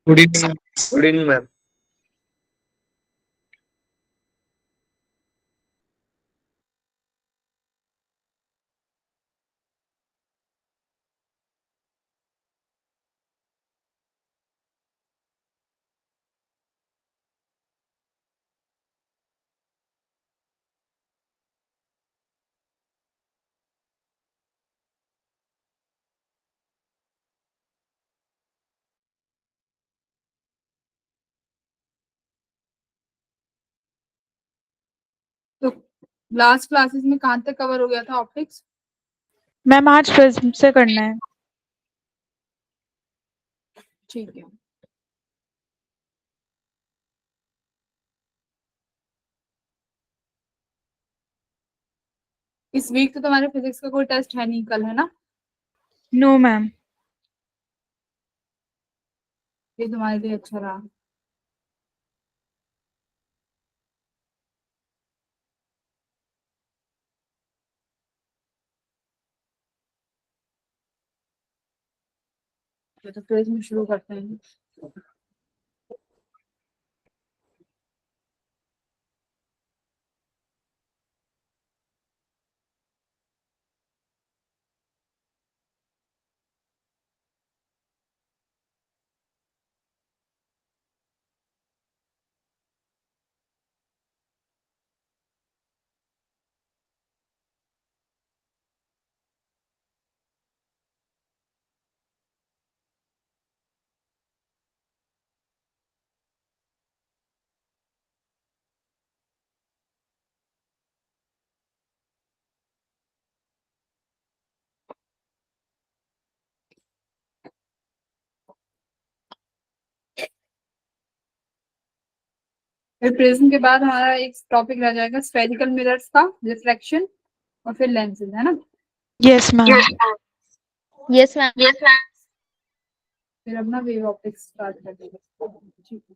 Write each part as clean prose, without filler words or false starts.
Good evening. Good evening ma'am. तो last classes में कहाँ तक कवर हो गया था ऑप्टिक्स? मैम आज प्रिज्म से करना है। ठीक है। इस वीक तो तुम्हारे फिजिक्स का कोई टेस्ट है नहीं, कल है ना? No ma'am. ये तुम्हारे लिए अच्छा रहा। तो प्रिज्म शुरू करते हैं। फिर प्रिज्म के बाद हमारा एक टॉपिक रह जाएगा स्फेरिकल मिरर्स का रिफ्लेक्शन, और फिर लेंसेज, है ना? Yes ma'am. Yes ma'am. फिर अपना वेव ऑप्टिक्स स्टार्ट कर देंगे। ठीक है।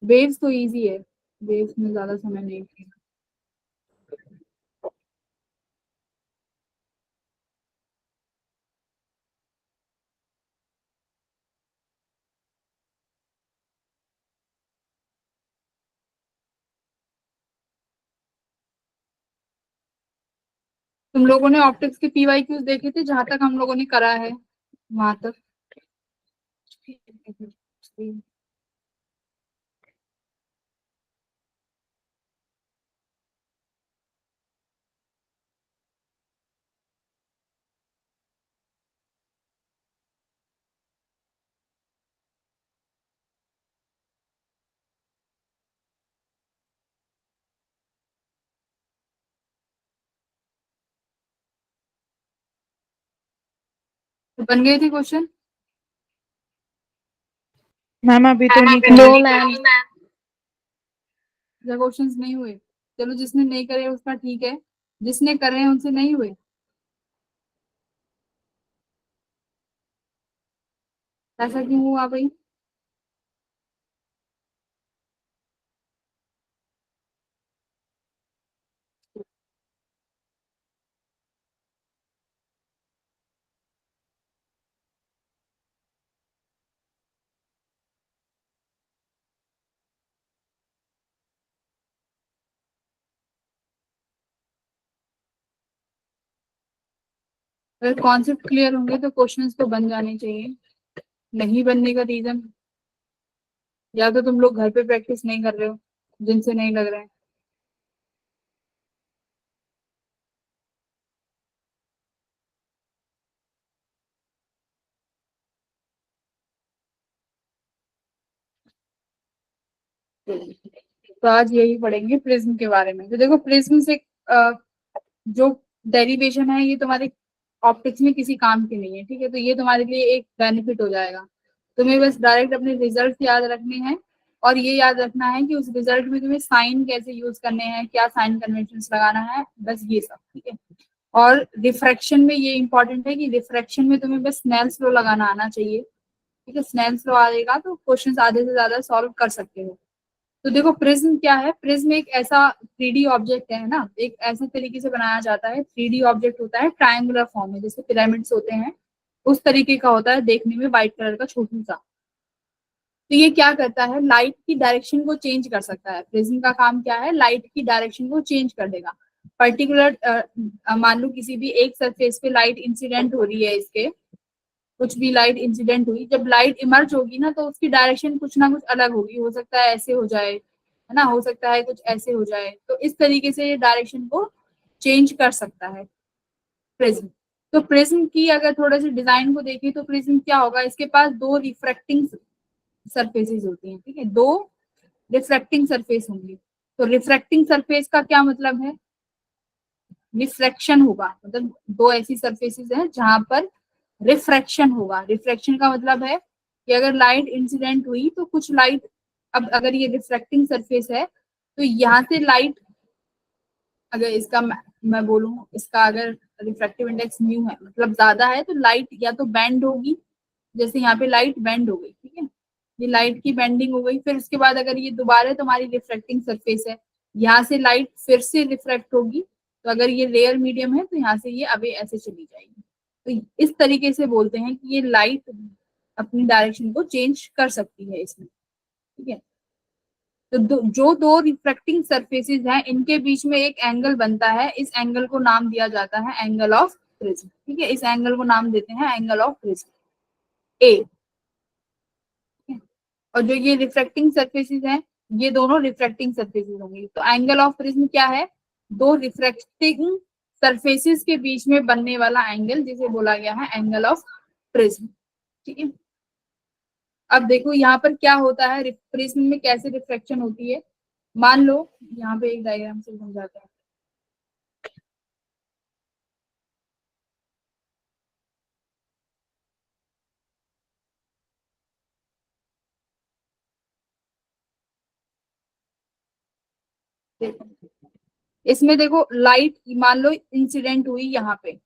वेव्स तो इजी है, वेव्स में ज्यादा समय नहीं लगेगा। तुम लोगों ने ऑप्टिक्स के पीवाईक्यूज देखे थे जहां तक हम लोगों ने करा है वहां तक? तो बन गए थे क्वेश्चन? मैम अभी तो नहीं नो करे। मैम। क्वेश्चंस नहीं हुए? चलो, जिसने नहीं करे उसका ठीक है, जिसने करे हैं उनसे नहीं हुए। ऐसा क्यों हुआ भाई? अगर कॉन्सेप्ट क्लियर होंगे तो क्वेश्चंस तो बन जाने चाहिए। नहीं बनने का रीजन, या तो तुम लोग घर पे प्रैक्टिस नहीं कर रहे हो, जिनसे नहीं लग रहा है। तो आज यही पढ़ेंगे प्रिज्म के बारे में। तो देखो, प्रिज्म से जो डेरिवेशन है ये तुम्हारे ऑप्टिक्स में किसी काम की नहीं है, ठीक है? तो ये तुम्हारे लिए एक बेनिफिट हो जाएगा। तुम्हें बस डायरेक्ट अपने रिजल्ट याद रखने हैं, और ये याद रखना है कि उस रिजल्ट में तुम्हें साइन कैसे यूज करने हैं, क्या साइन कन्वेंशन लगाना है, बस ये सब, ठीक है? और रिफ्रैक्शन में ये इंपॉर्टेंट है कि रिफ्रैक्शन में तुम्हें बस स्नेल्स लॉ लगाना आना चाहिए, ठीक है? स्नेल्स लॉ आएगा तो क्वेश्चन आधे से ज्यादा सॉल्व कर सकते हो। तो देखो, प्रिज्म क्या है? प्रिज्म एक ऐसा 3D ऑब्जेक्ट है ना, एक ऐसे तरीके से बनाया जाता है। 3D ऑब्जेक्ट होता है ट्रायंगुलर फॉर्म में, जैसे पिरामिड्स होते हैं उस तरीके का होता है, देखने में व्हाइट कलर का छोटू सा। तो ये क्या करता है, लाइट की डायरेक्शन को चेंज कर सकता है। प्रिज्म का काम क्या है, लाइट की डायरेक्शन को चेंज कर देगा। पर्टिकुलर मान लो किसी भी एक सरफेस पे लाइट इंसिडेंट हो रही है, इसके कुछ भी लाइट इंसिडेंट हुई, जब लाइट इमर्ज होगी ना तो उसकी डायरेक्शन कुछ ना कुछ अलग होगी। हो सकता है ऐसे हो जाए, है ना, हो सकता है कुछ ऐसे हो जाए। तो इस तरीके से ये डायरेक्शन को चेंज कर सकता है प्रिज्म। तो प्रिज्म की अगर थोड़ा सा डिजाइन को देखें तो प्रिज्म क्या होगा, इसके पास दो रिफ्रैक्टिंग सरफेसेस होती हैं, ठीक है, दो रिफ्रैक्टिंग सरफेस होंगी। तो रिफ्रैक्टिंग सरफेस का क्या मतलब है, रिफ्रैक्शन होगा, मतलब दो ऐसी सरफेसेस हैं जहां पर रिफ्रैक्शन होगा। रिफ्रैक्शन का मतलब है कि अगर लाइट इंसिडेंट हुई तो कुछ लाइट, अब अगर ये रिफ्रैक्टिंग सरफेस है तो यहाँ से लाइट, अगर इसका मैं बोलूं, इसका अगर रिफ्रैक्टिव इंडेक्स म्यू है मतलब ज्यादा है, तो लाइट या तो बेंड होगी, जैसे यहाँ पे लाइट बेंड हो गई, ठीक है, ये लाइट की बेंडिंग हो गई। फिर उसके बाद अगर ये दोबारा तुम्हारी रिफ्रैक्टिंग सरफेस है, यहाँ से लाइट फिर से रिफ्रैक्ट होगी, तो अगर ये रेयर मीडियम है तो यहाँ से ये अवे ऐसे चली जाएगी। तो इस तरीके से बोलते हैं कि ये लाइट अपनी डायरेक्शन को चेंज कर सकती है इसमें, ठीक है। तो जो दो रिफ्रैक्टिंग सरफेसेस हैं इनके बीच में एक एंगल बनता है, इस एंगल को नाम दिया जाता है एंगल ऑफ प्रिज्म, ठीक है, इस एंगल को नाम देते हैं एंगल ऑफ प्रिज्म ए। और जो ये रिफ्रैक्टिंग सरफेसेस हैं, ये दोनों रिफ्रैक्टिंग सरफेसेस होंगी। तो एंगल ऑफ प्रिज्म क्या है, दो रिफ्रैक्टिंग सरफेसेस के बीच में बनने वाला एंगल, जिसे बोला गया है एंगल ऑफ प्रिज्म, ठीक है। अब देखो यहाँ पर क्या होता है, प्रिज्म में कैसे रिफ्रैक्शन होती है। मान लो यहाँ पे एक डायग्राम से समझाते हैं। देखो इसमें देखो लाइट मान लो इंसिडेंट हुई यहाँ पे,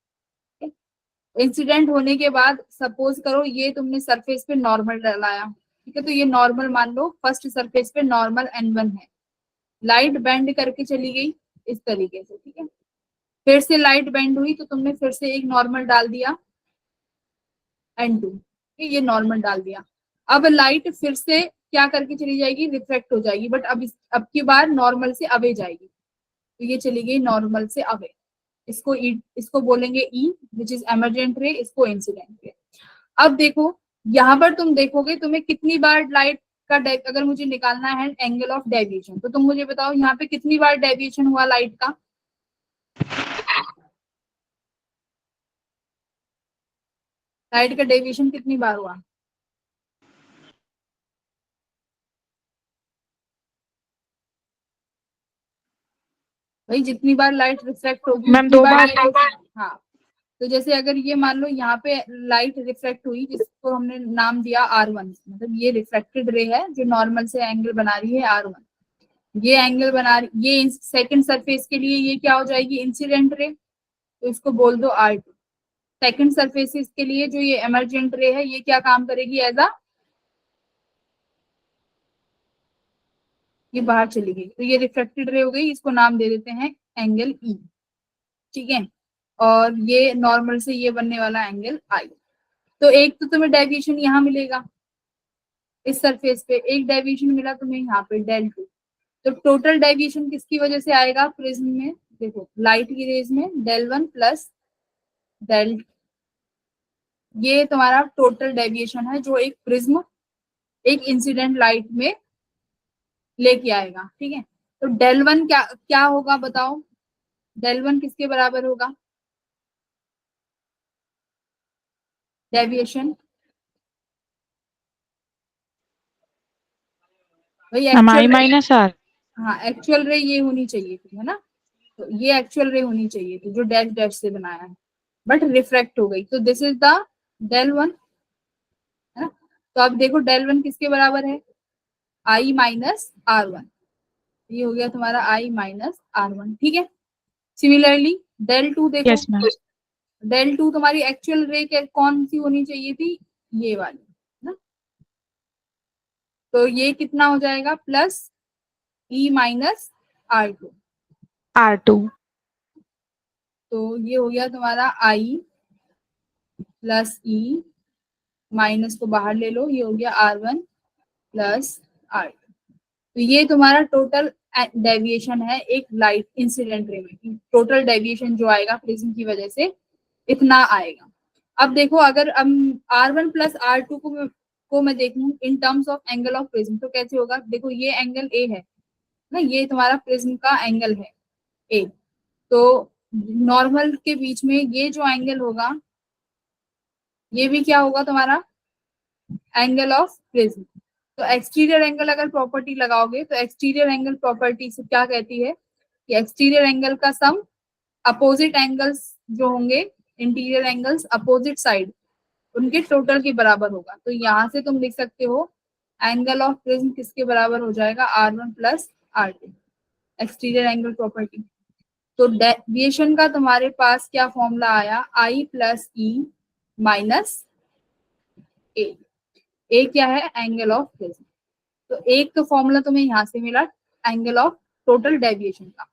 इंसिडेंट होने के बाद सपोज करो ये तुमने सरफेस पे नॉर्मल डलाया, ठीक है, तो ये नॉर्मल मान लो फर्स्ट सरफेस पे नॉर्मल n1 है, लाइट बेंड करके चली गई इस तरीके से, ठीक है, फिर से लाइट बेंड हुई तो तुमने फिर से एक नॉर्मल डाल दिया n2, ये नॉर्मल डाल दिया। अब लाइट फिर से क्या करके चली जाएगी, रिफ्लेक्ट हो जाएगी, बट अब की बार नॉर्मल से अवे जाएगी, तो ये चली गई नॉर्मल से अवे। इसको बोलेंगे ई विच इज एमरजेंट रे, इसको इंसिडेंट रे। अब देखो यहाँ पर तुम देखोगे तुम्हें कितनी बार लाइट का अगर मुझे निकालना है एंगल ऑफ डेविएशन, तो तुम मुझे बताओ यहाँ पे कितनी बार डेविएशन हुआ लाइट का। लाइट का डेविएशन कितनी बार हुआ, भाई जितनी बार लाइट रिफ्लेक्ट होगी मैम उतनी दो बार बार। हाँ। तो जैसे अगर ये मान लो यहाँ पे लाइट रिफ्लेक्ट हुई, जिसको हमने नाम दिया R1, मतलब ये रिफ्लेक्टेड रे है जो नॉर्मल से एंगल बना रही है R1, ये एंगल बना रही, ये सेकंड सरफेस के लिए ये क्या हो जाएगी, इंसिडेंट रे, तो इसको बोल दो R2। सेकंड सरफेसिस के लिए जो ये एमरजेंट रे है, ये क्या काम करेगी एज अ, ये बाहर चली गई तो ये रिफ्लेक्टेड रे हो गई, इसको नाम दे देते हैं एंगल ई, ठीक है। और ये नॉर्मल से ये बनने वाला एंगल आई। तो एक तो तुम्हें डेविएशन यहाँ मिलेगा इस सरफेस पे, एक डेविएशन मिला तुम्हें यहाँ पे del2। तो टोटल डेविएशन किसकी वजह से आएगा प्रिज्म में, देखो लाइट की रेज में del1 प्लस del, ये तुम्हारा टोटल डेविएशन है जो एक प्रिज्म एक इंसिडेंट लाइट में लेके आएगा, ठीक है। तो del1 क्या क्या होगा बताओ, del1 किसके बराबर होगा डेविएशन, भाई ma'am i actual, minus r. हाँ एक्चुअल रे ये होनी चाहिए थी, है ना, तो ये एक्चुअल रे होनी चाहिए थी जो डैश डैश से बनाया है, बट रिफ्रैक्ट हो गई, तो दिस इज द del1, है ना। तो अब देखो del1 किसके बराबर है, I माइनस R1, ये हो गया तुम्हारा I माइनस R1, ठीक है। सिमिलरली del2 देखो, यस मैम। del2 तुम्हारी एक्चुअल रे कौन सी होनी चाहिए थी, ये वाली, है ना, तो ये कितना हो जाएगा plus E minus R2, R2। तो ये हो गया तुम्हारा I प्लस E, माइनस को बाहर ले लो, ये हो गया R1 प्लस आर। तो ये तुम्हारा टोटल डेविएशन है एक लाइट इंसिडेंट रे में। टोटल डेविएशन जो आएगा प्रिज्म की वजह से इतना आएगा। अब देखो अगर हम R1 प्लस R2 को मैं देखूं in terms of angle of prism तो कैसे होगा। देखो ये एंगल ए है ना, ये तुम्हारा प्रिज्म का एंगल है ए। तो नॉर्मल के बीच में ये जो एंगल होगा ये भी क्या होगा तुम्हारा एंगल ऑफ प्रिज्म। तो एक्सटीरियर एंगल अगर प्रॉपर्टी लगाओगे तो एक्सटीरियर एंगल प्रॉपर्टी से क्या कहती है कि एक्सटीरियर एंगल का सम अपोजिट एंगल्स जो होंगे इंटीरियर एंगल्स अपोजिट साइड उनके टोटल के बराबर होगा। तो यहाँ से तुम लिख सकते हो एंगल ऑफ प्रिज्म किसके बराबर हो जाएगा R1 plus R2 exterior angle property. तो डेविएशन का तुम्हारे पास क्या फॉर्मूला आया I प्लस ई माइनस ए क्या है एंगल ऑफ प्रिज्म। तो एक तो फॉर्मूला तुम्हें यहाँ से मिला एंगल ऑफ टोटल डेविएशन का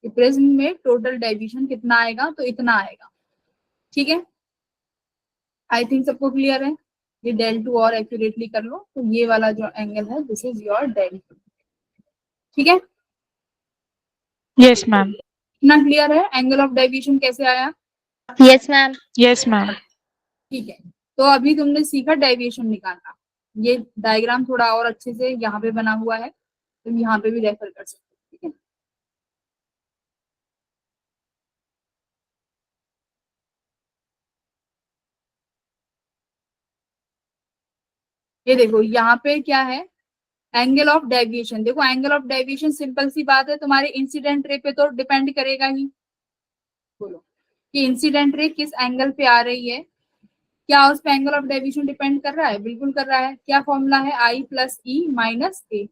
कि प्रिज्म में टोटल डेविएशन कितना आएगा तो इतना आएगा। ठीक है, आई थिंक सबको क्लियर है। ये डेल टू और एक्यूरेटली कर लो तो ये वाला जो एंगल है this is your del two. ठीक है, यस मैम। इतना क्लियर है एंगल ऑफ डेविएशन कैसे आया। Yes ma'am. Yes ma'am. ठीक है, तो अभी तुमने सीखा डेविएशन निकालना। ये डायग्राम थोड़ा और अच्छे से यहाँ पे बना हुआ है, तुम यहाँ पे भी रेफर कर सकते हो। ठीक है, ये देखो यहाँ पे क्या है एंगल ऑफ डेविएशन। देखो एंगल ऑफ डेविएशन सिंपल सी बात है तुम्हारे इंसिडेंट रे पे तो डिपेंड करेगा ही। बोलो कि इंसिडेंट रे किस एंगल पे आ रही है, क्या उस पे एंगल ऑफ डेविएशन डिपेंड कर रहा है, बिल्कुल कर रहा है। क्या फॉर्मूला है I प्लस ई माइनस ए,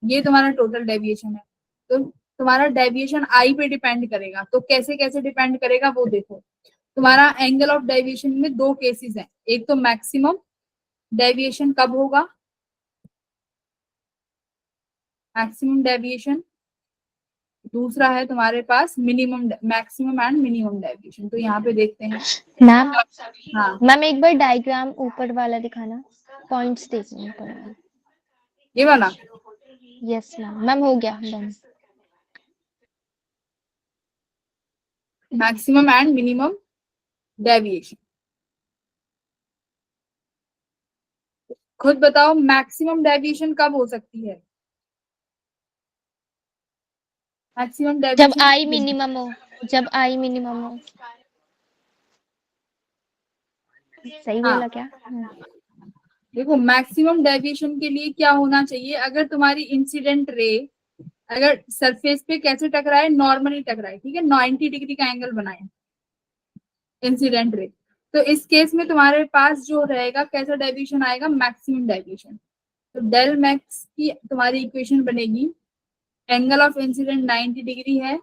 ये तुम्हारा टोटल डेविएशन है। तो तुम्हारा डेविएशन I पे डिपेंड करेगा। तो कैसे कैसे डिपेंड करेगा वो देखो। तुम्हारा एंगल ऑफ डेविएशन में दो केसेस हैं, एक तो मैक्सिमम डेविएशन कब होगा, मैक्सिमम डेविएशन, दूसरा है तुम्हारे पास minimum maximum and minimum deviation. तो यहाँ पे देखते हैं मैम हाँ मैम एक बार डायग्राम ऊपर वाला दिखाना, पॉइंट्स देखने ऊपर। ये वाला। Yes ma'am. मैम हो गया done. Maximum and minimum deviation, खुद बताओ मैक्सिमम डेविएशन कब हो सकती है। मैक्सिमम जब डेविएशन आई मिनिमम हो, जब आई मिनिमम हो। सही हाँ बोला क्या? देखो मैक्सिमम डेविएशन के लिए क्या होना चाहिए, अगर तुम्हारी इंसिडेंट रे अगर सरफेस पे कैसे टकराए नॉर्मली टकराए, ठीक है 90 डिग्री का एंगल बनाए इंसिडेंट रे, तो इस केस में तुम्हारे पास जो रहेगा कैसा डेविएशन आएगा मैक्सिमम डेविएशन। तो डेल मैक्स की तुम्हारी इक्वेशन बनेगी एंगल ऑफ इंसिडेंट 90 डिग्री है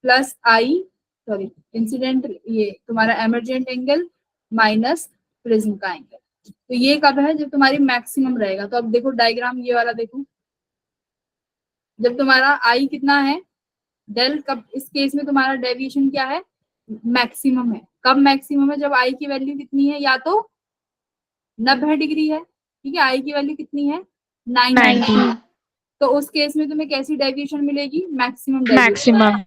प्लस आई सॉरी इंसिडेंट ये तुम्हारा एमरजेंट एंगल माइनस प्रिज्म का एंगल। तो ये कब है जब तुम्हारी मैक्सिमम रहेगा। तो अब देखो डायग्राम ये वाला देखो, जब तुम्हारा आई कितना है डेल, कब इस केस में तुम्हारा डेविएशन क्या है मैक्सिमम है। कब मैक्सिमम है जब आई की वैल्यू कितनी है या तो 90 डिग्री है, ठीक है आई की वैल्यू कितनी है 90। तो उस केस में तुम्हें कैसी डेविएशन मिलेगी मैक्सिमम डेविएशन, मैक्सिमम।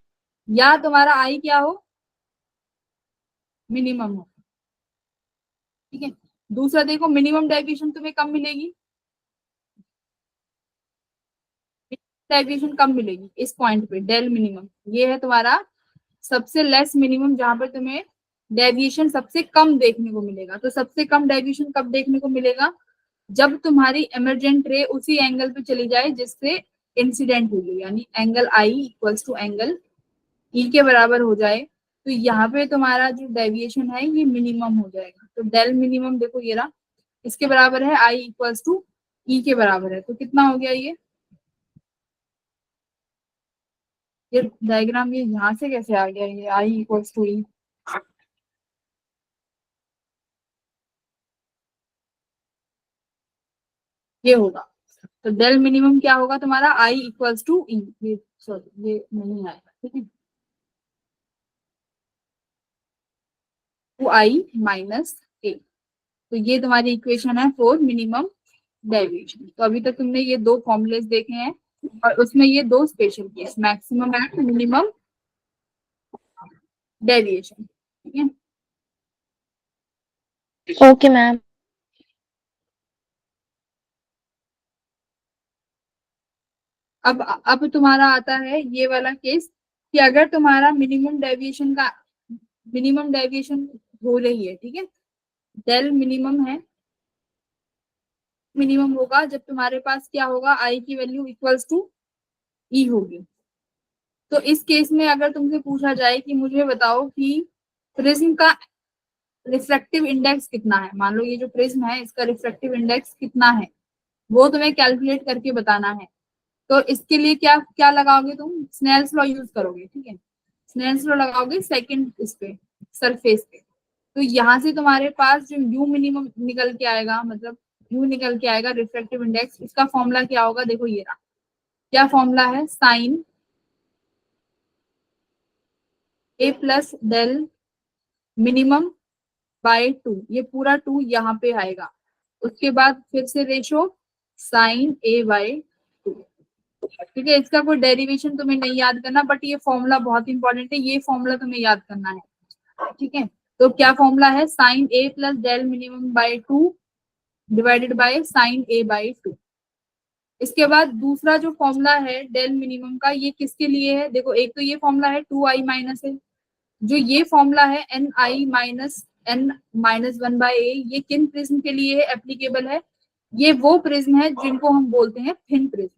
या तुम्हारा आई क्या हो मिनिमम हो। ठीक है, दूसरा देखो मिनिमम डेविएशन तुम्हें कब मिलेगी, डेविएशन कब मिलेगी इस पॉइंट पे डेल मिनिमम, ये है तुम्हारा सबसे लेस मिनिमम जहां पर तुम्हें डेविएशन सबसे कम देखने को मिलेगा। तो सबसे कम डेविएशन कब देखने को मिलेगा जब तुम्हारी इमरजेंट रे उसी एंगल पे चली जाए जिससे इंसिडेंट हुई, यानी angle i equals to angle e के बराबर हो जाए। तो यहाँ पे तुम्हारा जो डेविएशन है ये मिनिमम हो जाएगा। तो डेल मिनिमम देखो ये रहा, इसके बराबर है आई इक्वल्स टू ई के बराबर है। तो कितना हो गया ये डायग्राम ये यहाँ से कैसे आ गया ये आई इक्वल्स टू ई, ये होगा। तो डेल मिनिमम क्या होगा तुम्हारा आई इक्वल्स टू ई, ये सॉरी ये नहीं आएगा, ठीक है 2i माइनस ए। तो ये तुम्हारी इक्वेशन है फॉर मिनिमम डेविएशन। तो अभी तक तुमने ये दो फॉर्मूलेस देखे हैं और उसमें ये दो special case, maximum and minimum deviation, ठीक है। Okay ma'am. अब तुम्हारा आता है ये वाला केस कि अगर तुम्हारा मिनिमम डेविएशन हो रही है, ठीक है, डेल मिनिमम है, मिनिमम होगा जब तुम्हारे पास क्या होगा, आई की वैल्यू इक्वल्स टू ई होगी। तो इस केस में अगर तुमसे पूछा जाए कि मुझे बताओ कि प्रिज्म का रिफ्रैक्टिव इंडेक्स कितना है, मान लो ये जो प्रिज्म है इसका रिफ्रैक्टिव इंडेक्स कितना है, वो तुम्हें कैलकुलेट करके बताना है। तो इसके लिए क्या क्या लगाओगे तुम, स्नेल्स लॉ यूज करोगे, ठीक है, स्नेल्स लॉ लगाओगे सेकंड इस पे, सरफेस पे। तो यहाँ से तुम्हारे पास जो यू मिनिमम निकल के आएगा, मतलब यू निकल के आएगा रिफ्रैक्टिव इंडेक्स, इसका फॉर्मूला क्या होगा, देखो ये रहा, क्या फॉर्मूला है, sine A plus del minimum by 2, ये पूरा 2 यहाँ पे आएगा। उसके बाद फिर से रेशो साइन ए बाय 2, ठीक है। इसका कोई डेरिवेशन तुम्हें नहीं याद करना, बट ये फॉर्मूला बहुत इंपॉर्टेंट है, ये फॉर्मूला तुम्हें याद करना है, ठीक है। तो क्या फॉर्मूला है, sine A plus del minimum by 2 divided by sine A by 2। इसके बाद दूसरा जो फॉर्मूला है डेल मिनिमम का, ये किसके लिए है, देखो एक तो ये फॉर्मूला है 2i माइनस है, जो ये फॉर्मूला है एन आई माइनस एन माइनस 1/a, ये किन प्रिज्म के लिए है एप्लीकेबल है, ये वो प्रिज्म है जिनको हम बोलते हैं थिन प्रिज्म,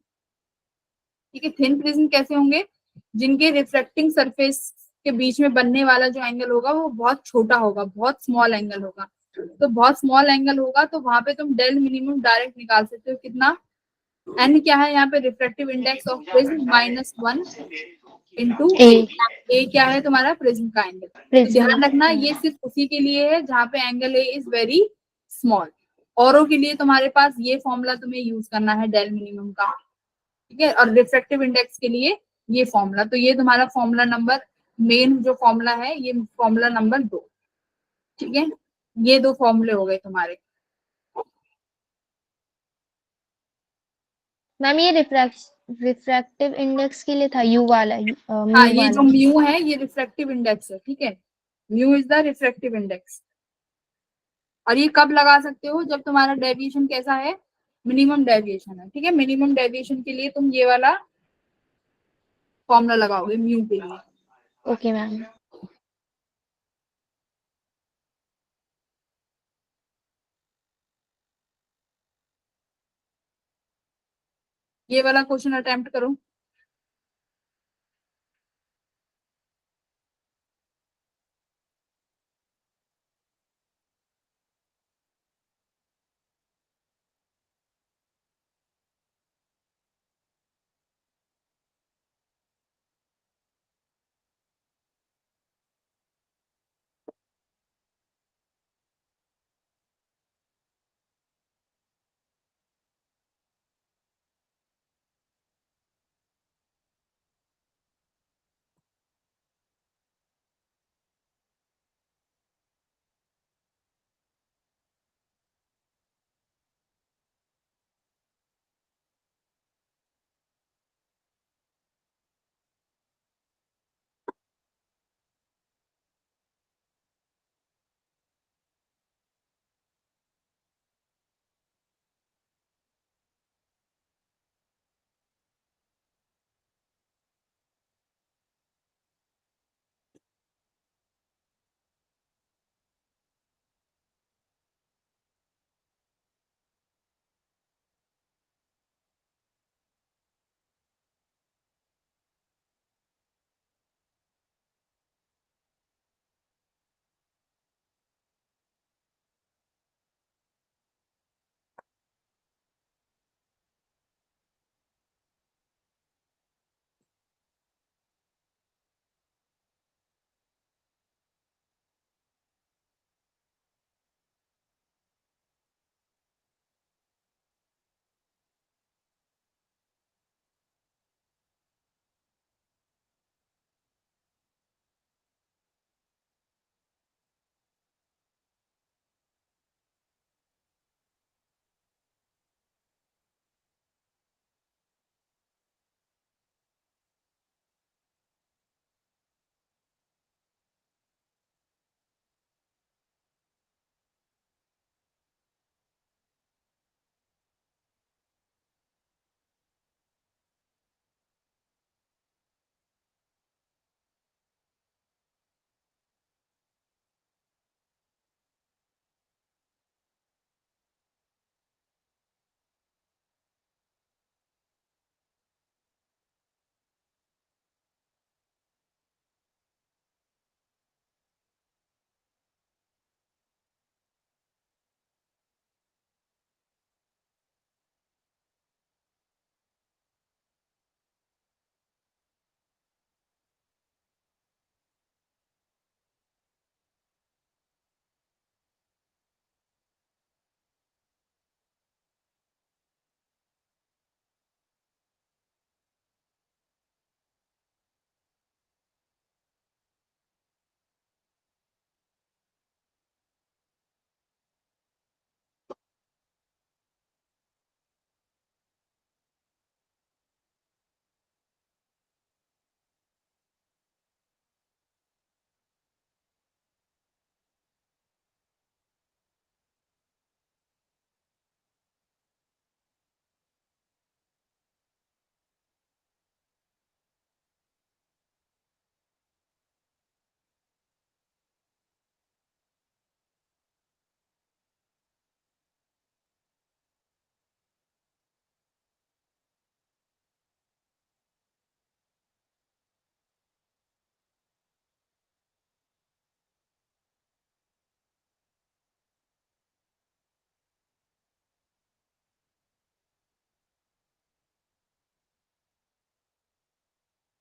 ठीक है। थिन प्रिज्म कैसे होंगे, जिनके रिफ्लेक्टिंग सरफेस के बीच में बनने वाला जो एंगल होगा वो बहुत छोटा होगा, बहुत स्मॉल एंगल होगा। तो बहुत स्मॉल एंगल होगा तो वहां पे तुम डेल मिनिमम डायरेक्ट निकाल सकते हो, कितना, एन क्या है यहाँ पे, reflective index of prism -1 into A A क्या है तुम्हारा, प्रिज्म का एंगल। तो प्रिज्म। ध्यान रखना ये सिर्फ उसी के लिए है जहाँ पे angle A is very small, औरों के लिए तुम्हारे पास ये फॉर्मूला तुम्हें यूज करना है डेल मिनिमम का, ठीक है। और रिफ्रैक्टिव इंडेक्स के लिए ये फॉर्मूला, तो ये तुम्हारा फॉर्मूला नंबर, मेन जो फॉर्मूला है ये फॉर्मूला नंबर 2, ठीक है। ये दो फॉर्मूले हो गए तुम्हारे। मैम ये रिफ्रैक्टिव इंडेक्स के लिए था, यू वाला, हाँ, म्यू ये जो वाला। म्यू है ये रिफ्रैक्टिव इंडेक्स है, ठीक है, mu is the refractive index. और ये कब लगा सकते हो, जब तुम्हारा डेविएशन कैसा है, मिनिमम डेविएशन है, ठीक है। मिनिमम डेविएशन के लिए तुम ये वाला फॉर्मूला लगाओगे म्यू के लिए। Okay ma'am. ये वाला क्वेश्चन अटेम्प्ट करो।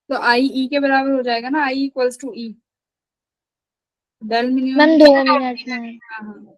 तो आई ई के बराबर हो जाएगा ना, I equals to E. Del minimum ma'am 2 minute ma'am. हाँ हाँ।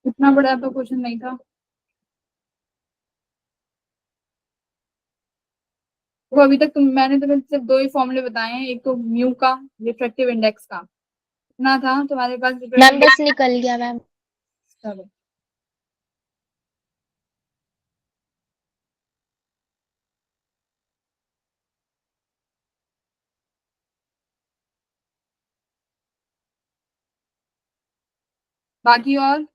इतना बड़ा तो क्वेश्चन नहीं था। वो अभी तक मैंने तुम्हें सिर्फ दो ही फॉर्मूले बताए हैं, एक तो म्यू का, रिफ्रैक्टिव इंडेक्स का, इतना था तुम्हारे पास मैम बस निकल गया मैम। चलो बाकी और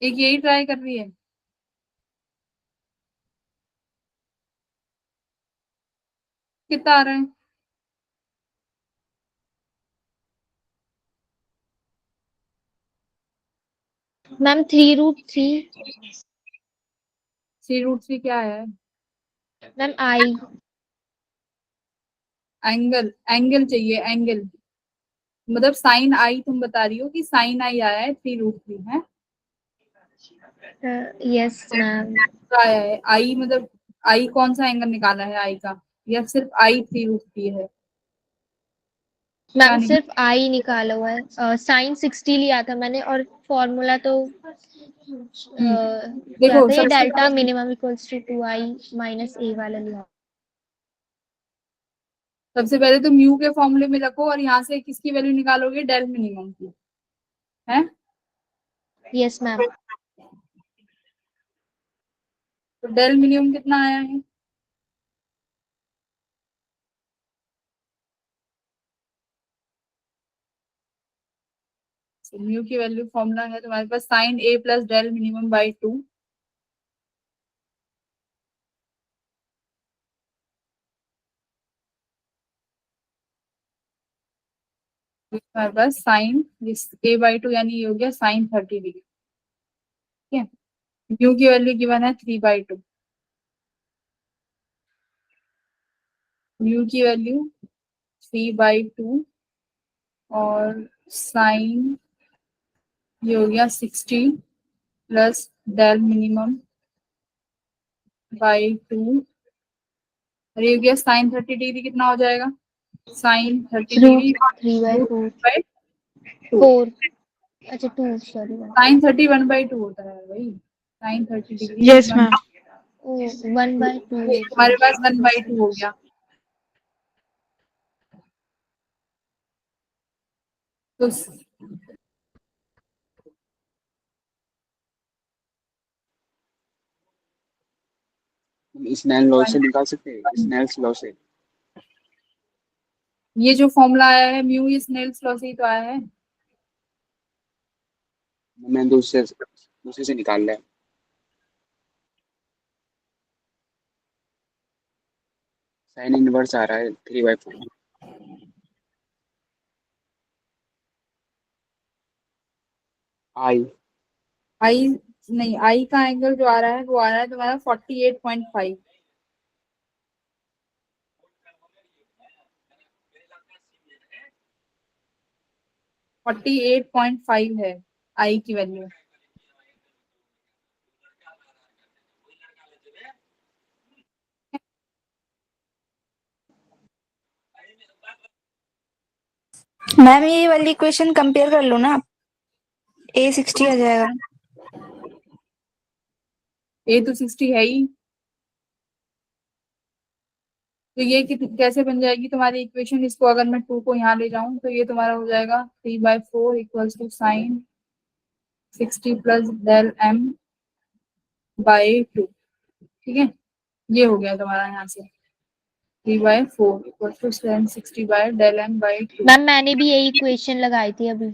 एक यही ट्राई कर रही है। कितना आ रहा है? मैम 3√3। 3√3 क्या है? मैम आई। एंगल, एंगल चाहिए एंगल। मतलब साइन आई तुम बता रही हो कि साइन आई आया है 3√3 है? Yes ma'am. आया है आई, मतलब आई कौन सा एंगल निकाला है आई का, या सिर्फ आई 3√3 है? क्या मैम नहीं? सिर्फ आई निकाला हुआ है, साइन 60 लिया था मैंने, और फॉर्मूला तो क्या देखो था ये, सबसे डेल्टा पहले, minimum equals to 2i minus A वाला लिया। सबसे पहले तो म्यू के फॉर्मूले में रखो और यहाँ से किसकी वैल्यू निकालोगे, डेल मिनिमम की, है? Yes ma'am. तो डेल मिनिमम कितना आया है? म्यू की वैल्यू फॉर्मूला है तुम्हारे पास sine A plus del minimum by 2। हमारे पास साइन ए बाई 2 यानी ये हो गया साइन 30 डिग्री। ठीक है, म्यू की वैल्यू गिवन है 3/2। म्यू की वैल्यू 3/2 और साइन ये हो गया 60 प्लस डेल मिनिमम बाई 2, और ये हो गया साइन 30 डिग्री। कितना हो जाएगा? Sine 30 degree √3/4। बाई 2। 4। अच्छा 2, सॉरी मैम। साइन 30 1/2 होता है भाई, साइन 30 डिग्री Yes, ma'am. ओ 1/2 हो हमारे गया। पास 1/2 हो गया। तो स्नेल लॉ से निकाल सकते हैं, स्नेल्स लॉ से। ये जो फॉर्मूला आया है म्यू, ये स्नेल्स लॉ से ही तो आया है। मैंने दूसरे से निकाल लिया। साइन इनवर्स आ रहा है 3/4। आई। आई नहीं, आई का एंगल जो आ रहा है वो आ रहा है तुम्हारा 48.5। 48.5 है आई की वैल्यू। मैम ये वाली इक्वेशन कंपेयर कर लो ना, A60 आ जाएगा। ए तो 60 है ही। तो ये कैसे बन जाएगी तुम्हारी इक्वेशन? इसको अगर मैं 2 को यहाँ ले जाऊं तो ये तुम्हारा हो जाएगा 3/4 equals to sine 60 plus del m by 2। ठीक है, ये हो गया तुम्हारा यहाँ से 3/4 equals to sine 60 by del m by 2। Ma'am मैंने भी यही इक्वेशन लगाई थी अभी,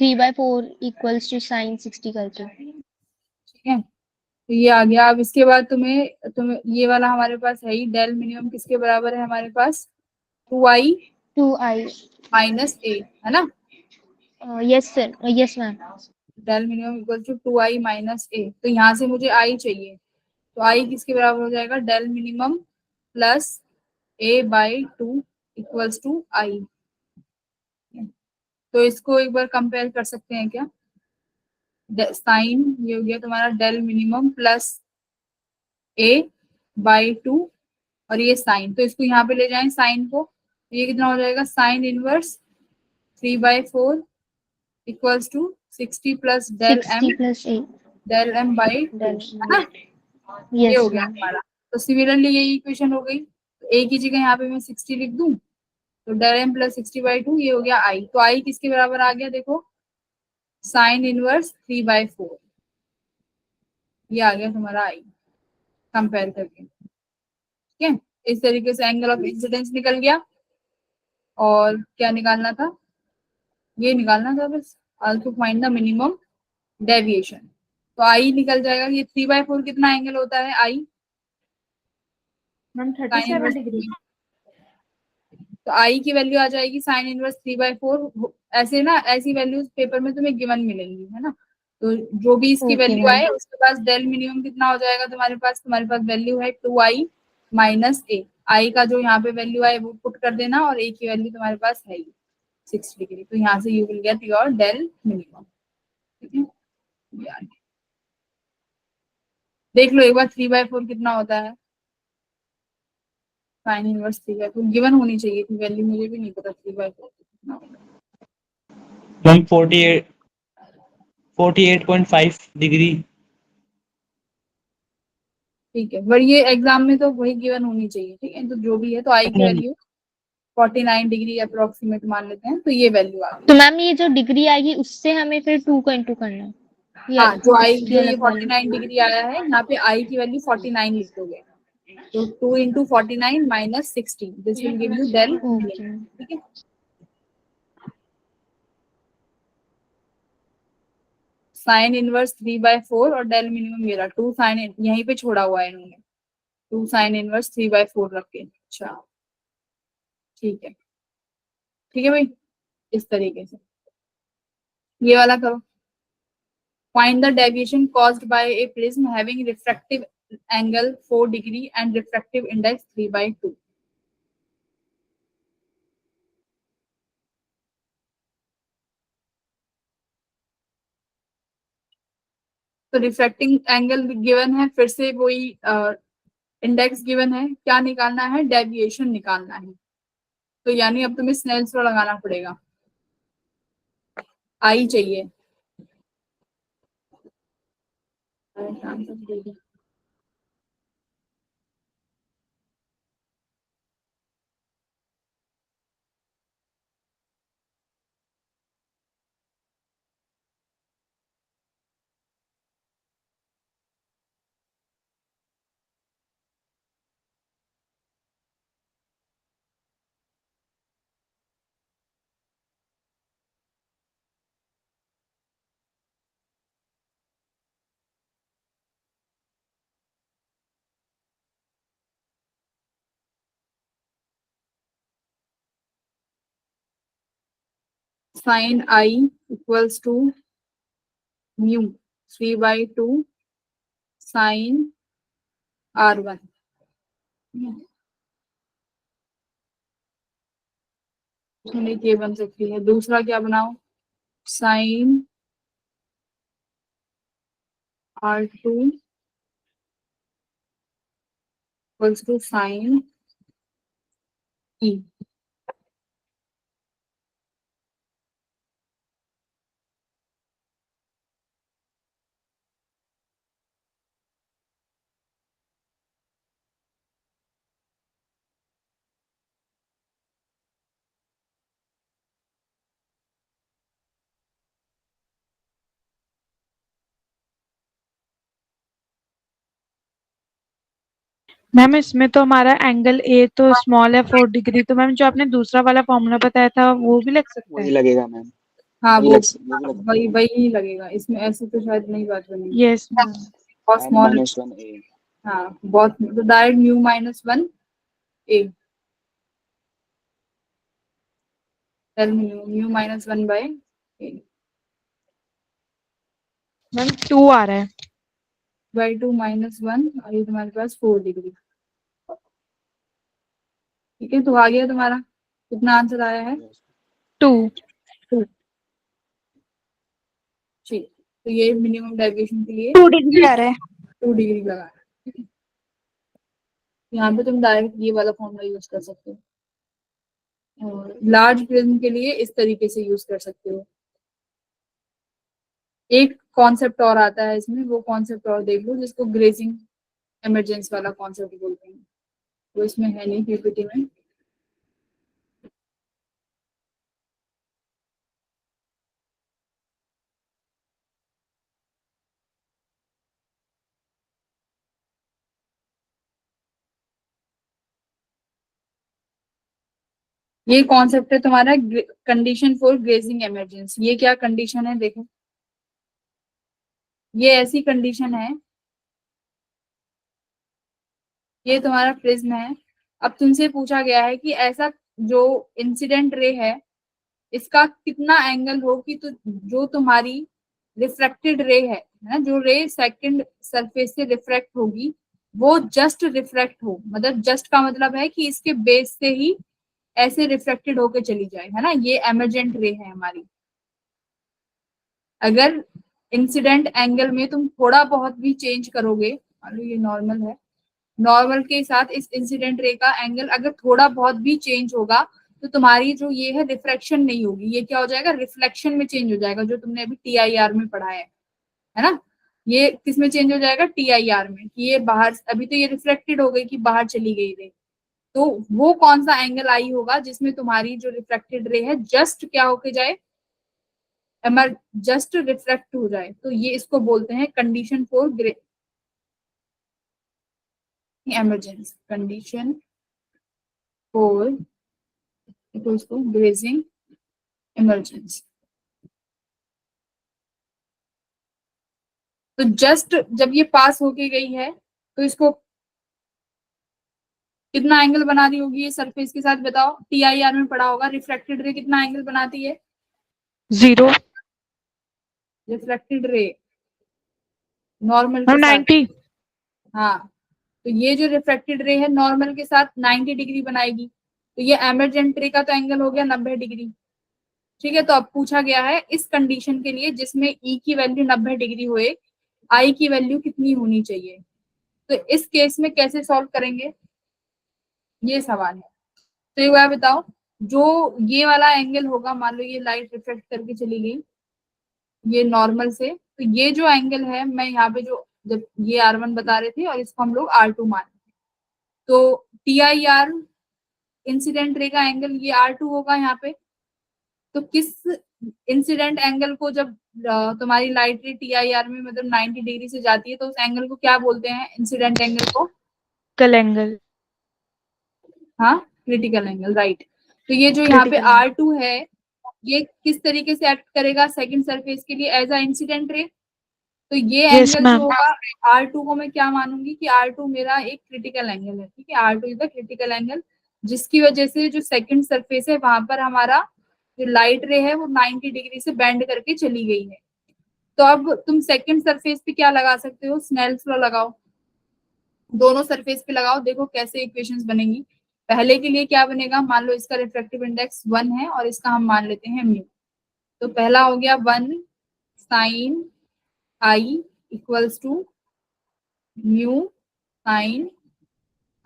3/4 इक्वल्स टू साइन 60 करके। ठीक है, तो ये आ गया। अब इसके बाद तुम्हें ये वाला हमारे पास है ही, डेल मिनिमम किसके बराबर है हमारे पास? 2i 2i। माइनस a, है ना? Yes sir, yes ma'am. Del minimum equal to 2i minus a। तो यहाँ से मुझे i चाहिए, तो i किसके बराबर हो जाएगा? Del minimum plus a by 2 equals to i। तो इसको एक बार कंपेयर कर सकते हैं क्या? साइन ये हो गया तुम्हारा del minimum plus a by 2, और ये साइन, तो इसको यहाँ पे ले जाएं साइन को, तो ये कितना हो जाएगा? Sine inverse 3/4 equals to 60 plus del 60 m, plus 8 del m by 2, del. है ना? ये यस हो गया मैम। हमारा। तो सिमिलरली यही इक्वेशन हो गई, तो a की जगह यहाँ पे मैं 60 लिख दूं, तो डेल m प्लस 60/2, ये हो गया i। तो i किसके बराबर आ गया? देखो, साइन इनवर्स 3/4, ये आ गया तुम्हारा i कंपेयर करके। ठीक है, इस तरीके से एंगल ऑफ इंसिडेंस निकल गया। और क्या निकालना था? ये निकालना था बस, also find the minimum deviation. तो आई निकल जाएगा। ये 3/4 कितना एंगल होता है? आई मैम साइन 37 इनवर्स, डिग्री। तो आई की वैल्यू आ जाएगी साइन इनवर्स 3/4। ऐसे ना, ऐसी वैल्यूज पेपर में तुम्हें गिवन मिलेंगी, है ना? तो जो भी इसकी ओके वैल्यू मैम। आए उसके पास डेल मिनिमम कितना हो जाएगा तुम्हारे पास वैल्यू है 2i माइनस ए। आई का जो यहाँ पे वैल्यू आए वो पुट कर देना, और ए की वैल्यू तुम्हारे पास है ही 6 डिग्री, तो यहाँ से you will get your del minimum. ठीक है, ये आ गया। देख लो एक बार 3/4 कितना होता है? साइन इनवर्स 3/4 गिवन होनी चाहिए थी वैल्यू, मुझे भी नहीं पता 3/4 कितना होता है। Ma'am 48.5 degree. ठीक है, बट ये एग्जाम में तो वही गिवन होनी चाहिए। ठीक है, तो जो भी है, तो आई की वैल्यू 49 डिग्री अप्रोक्सीमेट मान लेते हैं, तो ये वैल्यू आ गई। तो मैम ये जो डिग्री आएगी उससे हमें फिर 2 को इंटू करना है, या हाँ, जो आई, उसकी जो ये अलग वाली? 49 डिग्री आया है, यहाँ पे आई की वैल्यू 49 लिख दोगे, तो 2 into 49 minus 60, this will give you del. Okay. ठीक है, साइन इनवर्स 3/4 और डेल मिनिमम मेरा 2 साइन, यहीं पे छोड़ा हुआ है इन्होंने, 2 साइन इनवर्स 3/4 रख के। अच्छा, ठीक है, ठीक है भाई, इस तरीके से ये वाला करो। Find the deviation caused by a prism having refractive angle 4 degree and refractive index 3/2. तो रिफ्रैक्टिंग एंगल गिवन है, फिर से वही इंडेक्स गिवन है, क्या निकालना है? डेविएशन निकालना है। तो यानी अब तुम्हें स्नेल्स लॉ लगाना पड़ेगा, आई चाहिए। Sine I equals to mu 3/2 sine R1। ये बन सकती है। दूसरा क्या बनाओ? Sine R2 equals to sine e. Ma'am इसमें तो हमारा एंगल ए तो स्मॉल है 4 डिग्री, तो मैम जो आपने दूसरा वाला फॉर्मूला बताया था वो भी लग सकता वही है? लगेगा मैम, हाँ वही वो लग वही वही लगेगा, इसमें ऐसे तो शायद नहीं बात बनेगी। Yes ma'am. बहुत एन स्मॉल, माइनस वन ए। हाँ बहुत, तो direct mu minus one A, mu minus one by A ma'am 2 आ रहा है। बाई टू माइनस वन, और ये तुम्हारे पास 4 डिग्री। ठीक है, तो आ गया तुम्हारा, कितना आंसर आया है? 2। ठीक, तो ये मिनिमम डेविएशन के लिए 2 डिग्री आ रहा है। 2 डिग्री लगा है। यहाँ पे तुम डायरेक्ट ये वाला फॉर्मूला यूज कर सकते हो, और लार्ज प्रिज्म के लिए इस तरीके से यूज कर सकते हो। एक कॉन्सेप्ट और आता है इसमें, वो कॉन्सेप्ट और देख लो, जिसको ग्रेजिंग इमरजेंस वाला कॉन्सेप्ट बोलते हैं, वो इसमें है नहीं पीपीटी में। ये कॉन्सेप्ट है तुम्हारा कंडीशन फॉर ग्रेजिंग इमरजेंसी। ये क्या कंडीशन है देखो, ये ऐसी कंडीशन है, ये तुम्हारा प्रिज्म है। अब तुमसे पूछा गया है कि ऐसा जो इंसिडेंट रे है, इसका कितना एंगल हो कि तो जो तुम्हारी रिफ्रैक्टेड रे है ना, जो रे सेकंड सरफेस से रिफ्रैक्ट होगी, वो जस्ट रिफ्रैक्ट हो, मतलब जस्ट का मतलब है कि इसके बेस से ही ऐसे रिफ्लेक्टेड होके चली जाए, है ना, ये एमरजेंट रे है हमारी। अगर इंसिडेंट एंगल में तुम थोड़ा बहुत भी चेंज करोगे, मान लो ये नॉर्मल है, नॉर्मल के साथ इस इंसिडेंट रे का एंगल अगर थोड़ा बहुत भी चेंज होगा, तो तुम्हारी जो ये है रिफ्रैक्शन नहीं होगी, ये क्या हो जाएगा, रिफ्लेक्शन में चेंज हो जाएगा, जो तुमने अभी टीआईआर में पढ़ा है ना। ये किस में चेंज हो जाएगा, टीआईआर में, कि ये बाहर, अभी तो ये रिफ्लेक्टेड हो गई कि बाहर चली गई रे, तो वो कौन सा एंगल आई होगा जिसमें तुम्हारी जो रिफ्लेक्टेड रे है जस्ट क्या होके जाए, जस्ट रिफ्लेक्ट हो जाए, तो ये इसको बोलते हैं condition for emergence, condition for equals to grazing emergence. तो जस्ट जब ये पास होके गई है, तो इसको कितना एंगल बना रही होगी ये सरफेस के साथ, बताओ, टीआईआर में पढ़ा होगा, रिफ्लेक्टेड रे कितना एंगल बनाती है, 0। रिफ्लेक्टेड रे नॉर्मल के मैम साथ। 90। हाँ, तो ये जो रिफ्लेक्टेड रे है नॉर्मल के साथ 90 डिग्री बनाएगी, तो ये एमरजेंट रे का तो एंगल हो गया 90 डिग्री। ठीक है, तो अब पूछा गया है इस कंडीशन के लिए जिसमें ई की वैल्यू 90 डिग्री हुए, आई की वैल्यू कितनी होनी चाहिए। तो इस केस में कैसे सॉल्व करेंगे, ये सवाल है। तो एक बार बताओ, जो ये वाला एंगल होगा, मान लो ये लाइट रिफ्लेक्ट करके चली गई ये नॉर्मल से, तो ये जो एंगल है, मैं यहाँ पे जो जब ये R1 बता रहे थे और इसको हम लोग R2 मान, तो T I R incident ray का एंगल ये R2 होगा यहाँ पे। तो किस इंसिडेंट एंगल को जब तुम्हारी लाइट रे टी आई आर में मतलब 90 डिग्री से जाती है, तो उस एंगल को क्या बोलते हैं, इंसिडेंट एंगल को, कल एंगल। हाँ क्रिटिकल एंगल, राइट। तो ये जो यहाँ पे क्रिटिकल। R2 है, ये किस तरीके से एक्ट करेगा सेकंड सरफेस के लिए, एज अ इंसिडेंट रे। तो ये यस एंगल जो मैम। होगा R2 को मैं क्या मानूंगी कि R2 मेरा एक क्रिटिकल एंगल है, ठीक है, R2 is the critical angle, जिसकी वजह से जो सेकंड सरफेस है वहां पर हमारा जो लाइट रे है वो 90 डिग्री से बेंड करके चली गई है। तो अब तुम सेकंड सरफेस पे क्या लगा सकते हो, स्नेल्स लॉ लगाओ, दोनों सरफेस पे लगाओ, देखो कैसे इक्वेशंस बनेंगी। पहले के लिए क्या बनेगा, मान लो इसका रिफ्रैक्टिव इंडेक्स 1 है और इसका हम मान लेते हैं म्यू, तो पहला हो गया 1 sine I equals to mu sine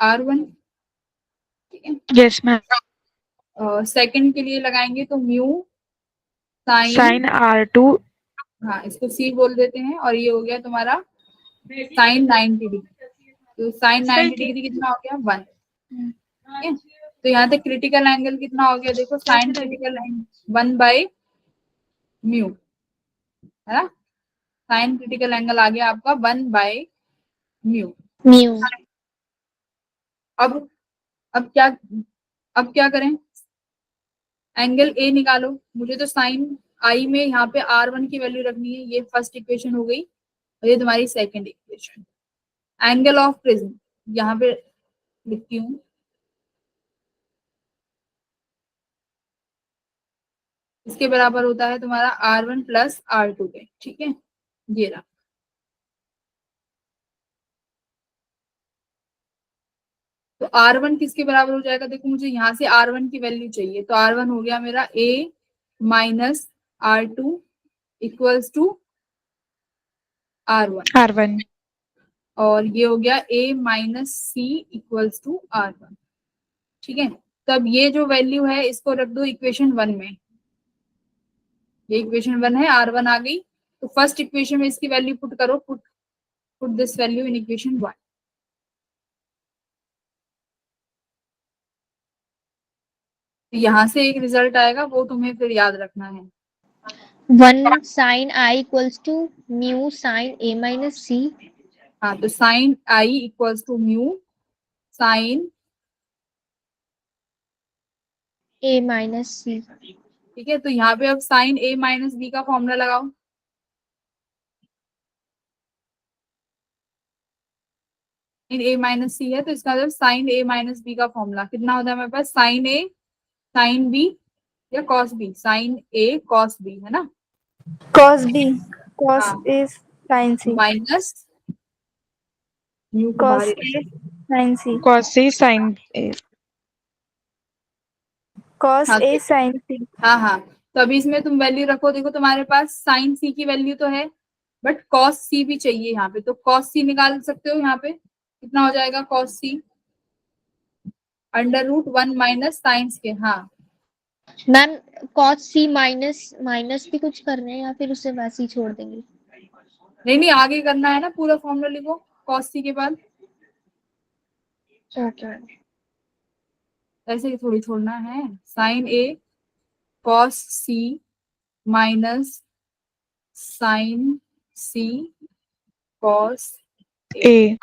R1, ठीक है। Yes ma'am. सेकंड के लिए लगाएंगे तो म्यू साइन, साइन R2। हाँ इसको सी बोल देते हैं, और ये हो गया तुम्हारा साइन 90 डिग्री, तो साइन 90 डिग्री कितना हो गया 1, ठीक है। तो यहाँ तक क्रिटिकल एंगल कितना हो गया, देखो sine critical angle 1 by mu, है ना, साइन क्रिटिकल एंगल आ गया आपका 1 बाई म्यू। म्यू। अब अब क्या अब क्या करें, एंगल ए निकालो। मुझे तो साइन आई में यहाँ पे R1 की वैल्यू रखनी है, ये फर्स्ट इक्वेशन हो गई, और ये तुम्हारी second equation. Angle of prism यहाँ पे लिखती हूँ, इसके बराबर होता है तुम्हारा R1 प्लस R2 के, ठीक है, ये रहा। तो R1 किसके बराबर हो जाएगा, देखो मुझे यहाँ से R1 की वैल्यू चाहिए, तो R1 हो गया मेरा A minus R2 equals to R1, R1 और ये हो गया A minus C equals to R1, ठीक है। तब ये जो वैल्यू है इसको रख दो इक्वेशन 1 में, ये इक्वेशन 1 है, R1 आ गई, तो फर्स्ट इक्वेशन में इसकी वैल्यू पुट करो, put this value in equation 1। तो यहाँ से एक रिजल्ट आएगा, वो तुम्हें फिर याद रखना है। 1 sin I equals to mu sin A minus C. हाँ, तो sign I equals to mu sine, A minus C. ठीक है। तो यहाँ पे अब साइन A माइनस बी का फॉर्मूला लगाओ। साइन A माइनस सी है, तो इसका मतलब साइन A माइनस बी का फॉर्मूला कितना होता है हमारे पास, साइन A साइन बी या cos B, sine A cos B, है ना, cos b, cos हाँ, a sin c, minus mu को cos बाहर a sin c, cos C sin A। cos हाँ, a sin c, हाँ हाँ, तो अभी इसमें तुम वैल्यू रखो, देखो तुम्हारे पास साइन सी की वैल्यू तो है, बट कॉस सी भी चाहिए यहाँ पे, तो कॉस सी निकाल सकते हो। यहाँ पे कितना हो जाएगा कॉस सी, √1 माइनस साइंस के, हाँ मैम cos C माइनस भी कुछ करना है या फिर उसे वैसे ही छोड़ देंगे? नहीं नहीं, आगे करना है ना, पूरा फॉर्मूला लिखो कॉस सी के बाद, ओके। ऐसे ही थोड़ी छोड़ना है, sine A cos C minus sine C cos A. A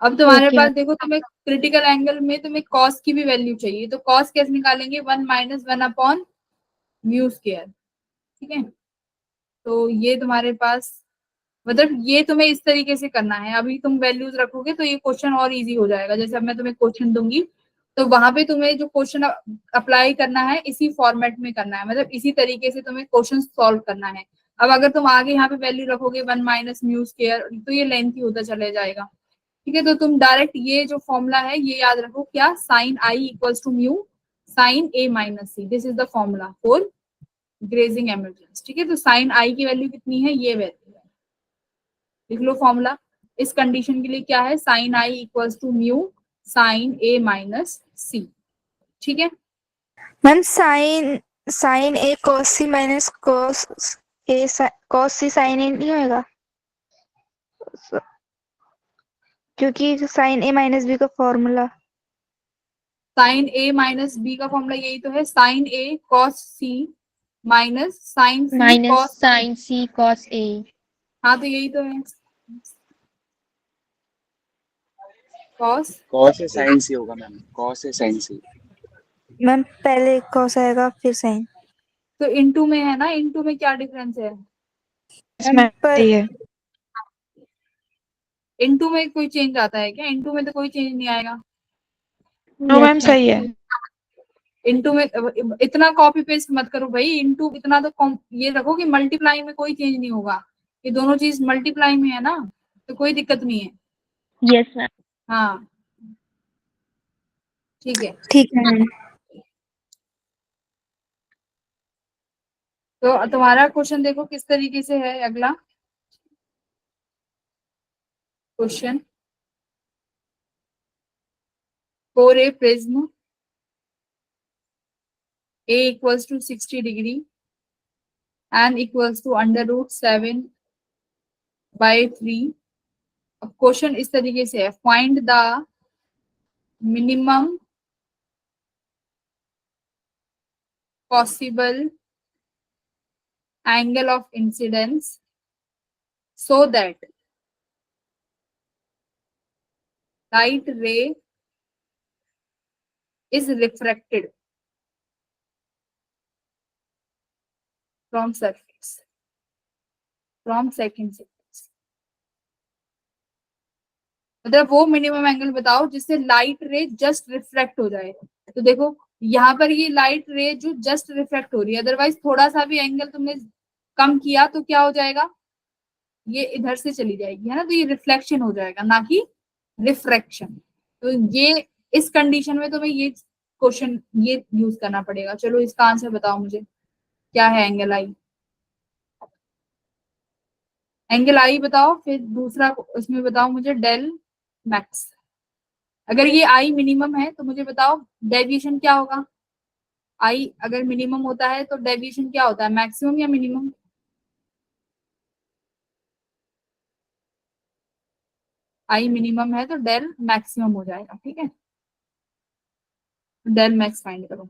अब तुम्हारे ओके। पास देखो, तुम्हें क्रिटिकल एंगल में तुम्हें कॉस की भी वैल्यू चाहिए, तो कॉस कैसे निकालेंगे, 1 माइनस 1 अपॉन म्यू स्क्वायर, ठीक है। तो ये तुम्हारे पास, मतलब ये तुम्हें इस तरीके से करना है। अभी तुम वैल्यूज रखोगे तो ये क्वेश्चन और इजी हो जाएगा। जैसे अब मैं तुम्हें क्वेश्चन दूंगी, तो वहां पे तुम्हें जो क्वेश्चन अप्लाई करना है इसी फॉर्मेट में करना है, मतलब इसी तरीके से तुम्हें क्वेश्चन सॉल्व करना है। अब अगर तुम आगे यहाँ पे वैल्यू रखोगे 1 माइनस म्यू स्क्वायर, तो ये लेंथी होता चले जाएगा, ठीक है। तो तुम डायरेक्ट ये जो फॉर्मूला है ये याद रखो, क्या, sine I equals to mu sine A minus C, this is the formula for grazing emergence, ठीक है। तो साइन आई की वैल्यू कितनी है, ये वैल्यू है, लिख लो फॉर्मूला। इस कंडीशन के लिए क्या है, sine I equals to mu sine A minus C, ठीक है। Ma'am sin a cos c minus cos c sin a नहीं होएगा, क्योंकि sin a minus b का formula. Sine A minus B का फॉर्मूला यही तो है, sine A cos C minus sine C minus cos, sin C cos A. हाँ तो यही तो है, cos, cos A sine C होगा ma'am, cos A sine C. Ma'am पहले cos आएगा फिर sin। तो इनटू में है ना, इनटू में क्या डिफरेंस है, इसमें पर सही है। इनटू में कोई चेंज आता है क्या, इनटू में तो कोई चेंज नहीं आएगा। नो मैम सही है। इनटू में इतना कॉपी पेस्ट मत करो भाई, इनटू इतना तो ये रखो कि मल्टीप्लाई में कोई चेंज नहीं होगा, ये दोनों चीज मल्टीप्लाई में है ना, तो कोई दिक्कत नहीं है। Yes ma'am. हाँ ठीक है। ठीक है मैम। तो तुम्हारा क्वेश्चन देखो किस तरीके से है, अगला question, for a prism A equals to 60 degree and equals to √7 by 3। अब क्वेश्चन इस तरीके से है, find the minimum possible angle of incidence so that light ray is refracted from surface from second surface। मतलब वो minimum angle बताओ जिससे light रे जस्ट रिफ्लेक्ट हो जाए। तो देखो यहाँ पर ये लाइट रे जो जस्ट रिफ्लेक्ट हो रही है, अदरवाइज थोड़ा सा भी एंगल तुमने कम किया तो क्या हो जाएगा, ये इधर से चली जाएगी, है ना, तो ये रिफ्लेक्शन हो जाएगा ना कि रिफ्रैक्शन। तो ये इस कंडीशन में तुम्हें ये क्वेश्चन ये यूज करना पड़ेगा। चलो इसका आंसर बताओ मुझे, क्या है एंगल आई? एंगल आई बताओ, फिर दूसरा इसमें बताओ मुझे डेल मैक्स। अगर ये आई मिनिमम है तो मुझे बताओ डेविएशन क्या होगा। आई अगर मिनिमम होता है तो डेविएशन क्या होता है, मैक्सिमम या मिनिमम? आई मिनिमम है तो डेल मैक्सिमम हो जाएगा, ठीक है। डेल मैक्स फाइंड करो।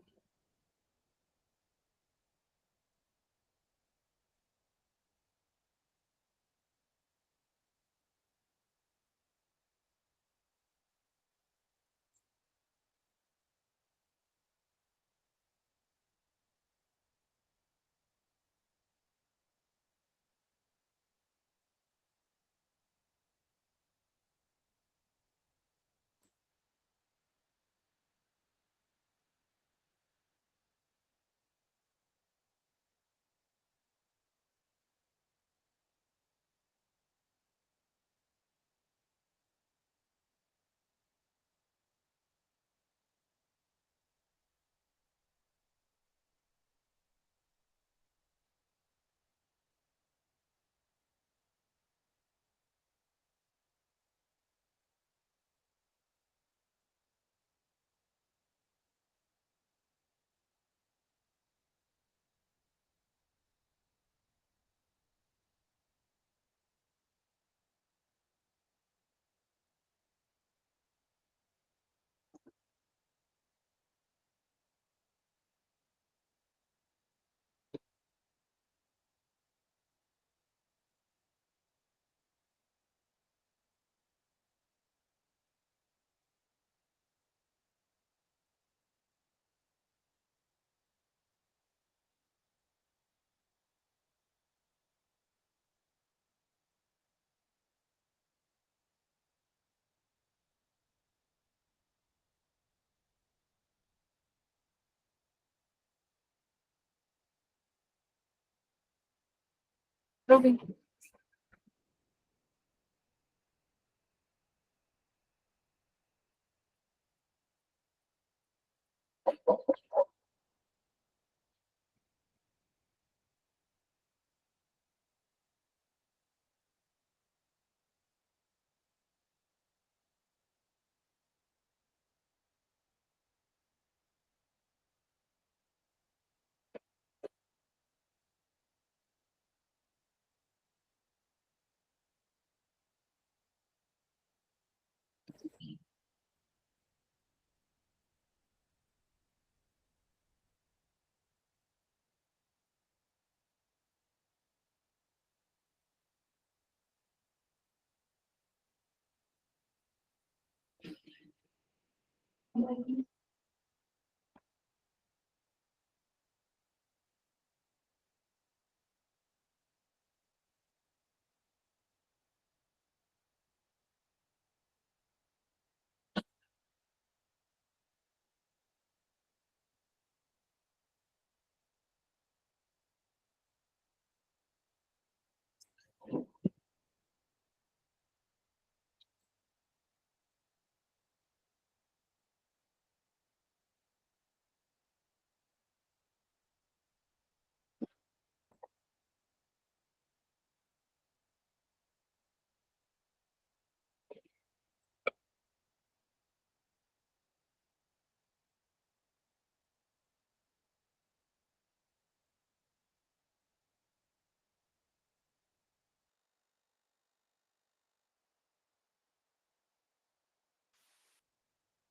करोगे?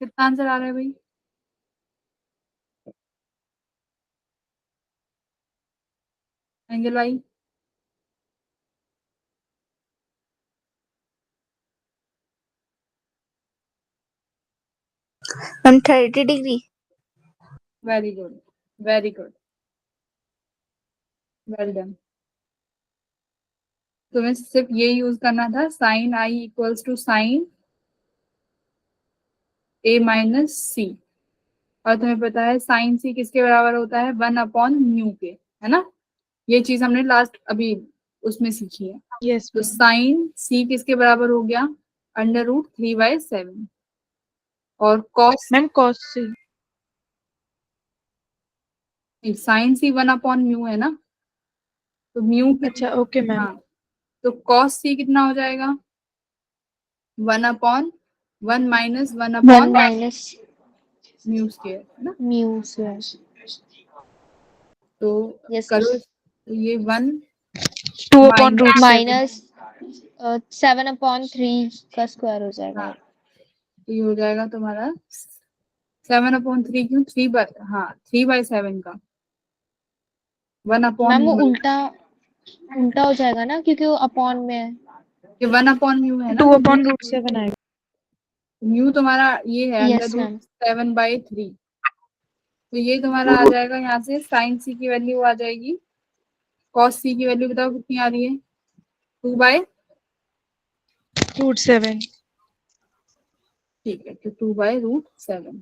कितना आंसर आ रहा है भाई? Angle I ma'am 30 degree. Very good, very good, well done. तुम्हें सिर्फ ये यूज करना था, sine I equals to sine A minus C, और तुम्हें पता है साइन सी किसके बराबर होता है, 1/म्यू के, है ना। ये चीज हमने लास्ट अभी उसमें सीखी है। यस तो मैम। साइन सी किसके बराबर हो गया, √3/7, और कॉस मैम कॉस से। साइन सी 1/म्यू है ना, तो म्यू अच्छा ओके मैम। हाँ, तो कॉस सी कितना हो जाएगा, 1/1 minus 1 1 upon minus mu square, है ना। mu square. तो Yes, करो, yes. तो ये 1 2 अपॉन रूट 7। Minus 7/3 का स्क्वायर हो जाएगा। हाँ, तो ये हो जाएगा तुम्हारा 7/3, क्यों 3/7 का 1 मैम वो म्यू, उल्टा उल्टा हो जाएगा ना, क्योंकि वो अपॉन में है। ये 1/म्यू है ना, 2 तो अपॉन रूट 7 आएगा। म्यू तुम्हारा ये है Yes, मैम। √7/3, तो ये तुम्हारा आ जाएगा यहाँ से, साइन सी की वैल्यू आ जाएगी, कॉस सी की वैल्यू बताओ कितनी आ रही है, 2/, रूट 7। ठीक है, तो 2/√7।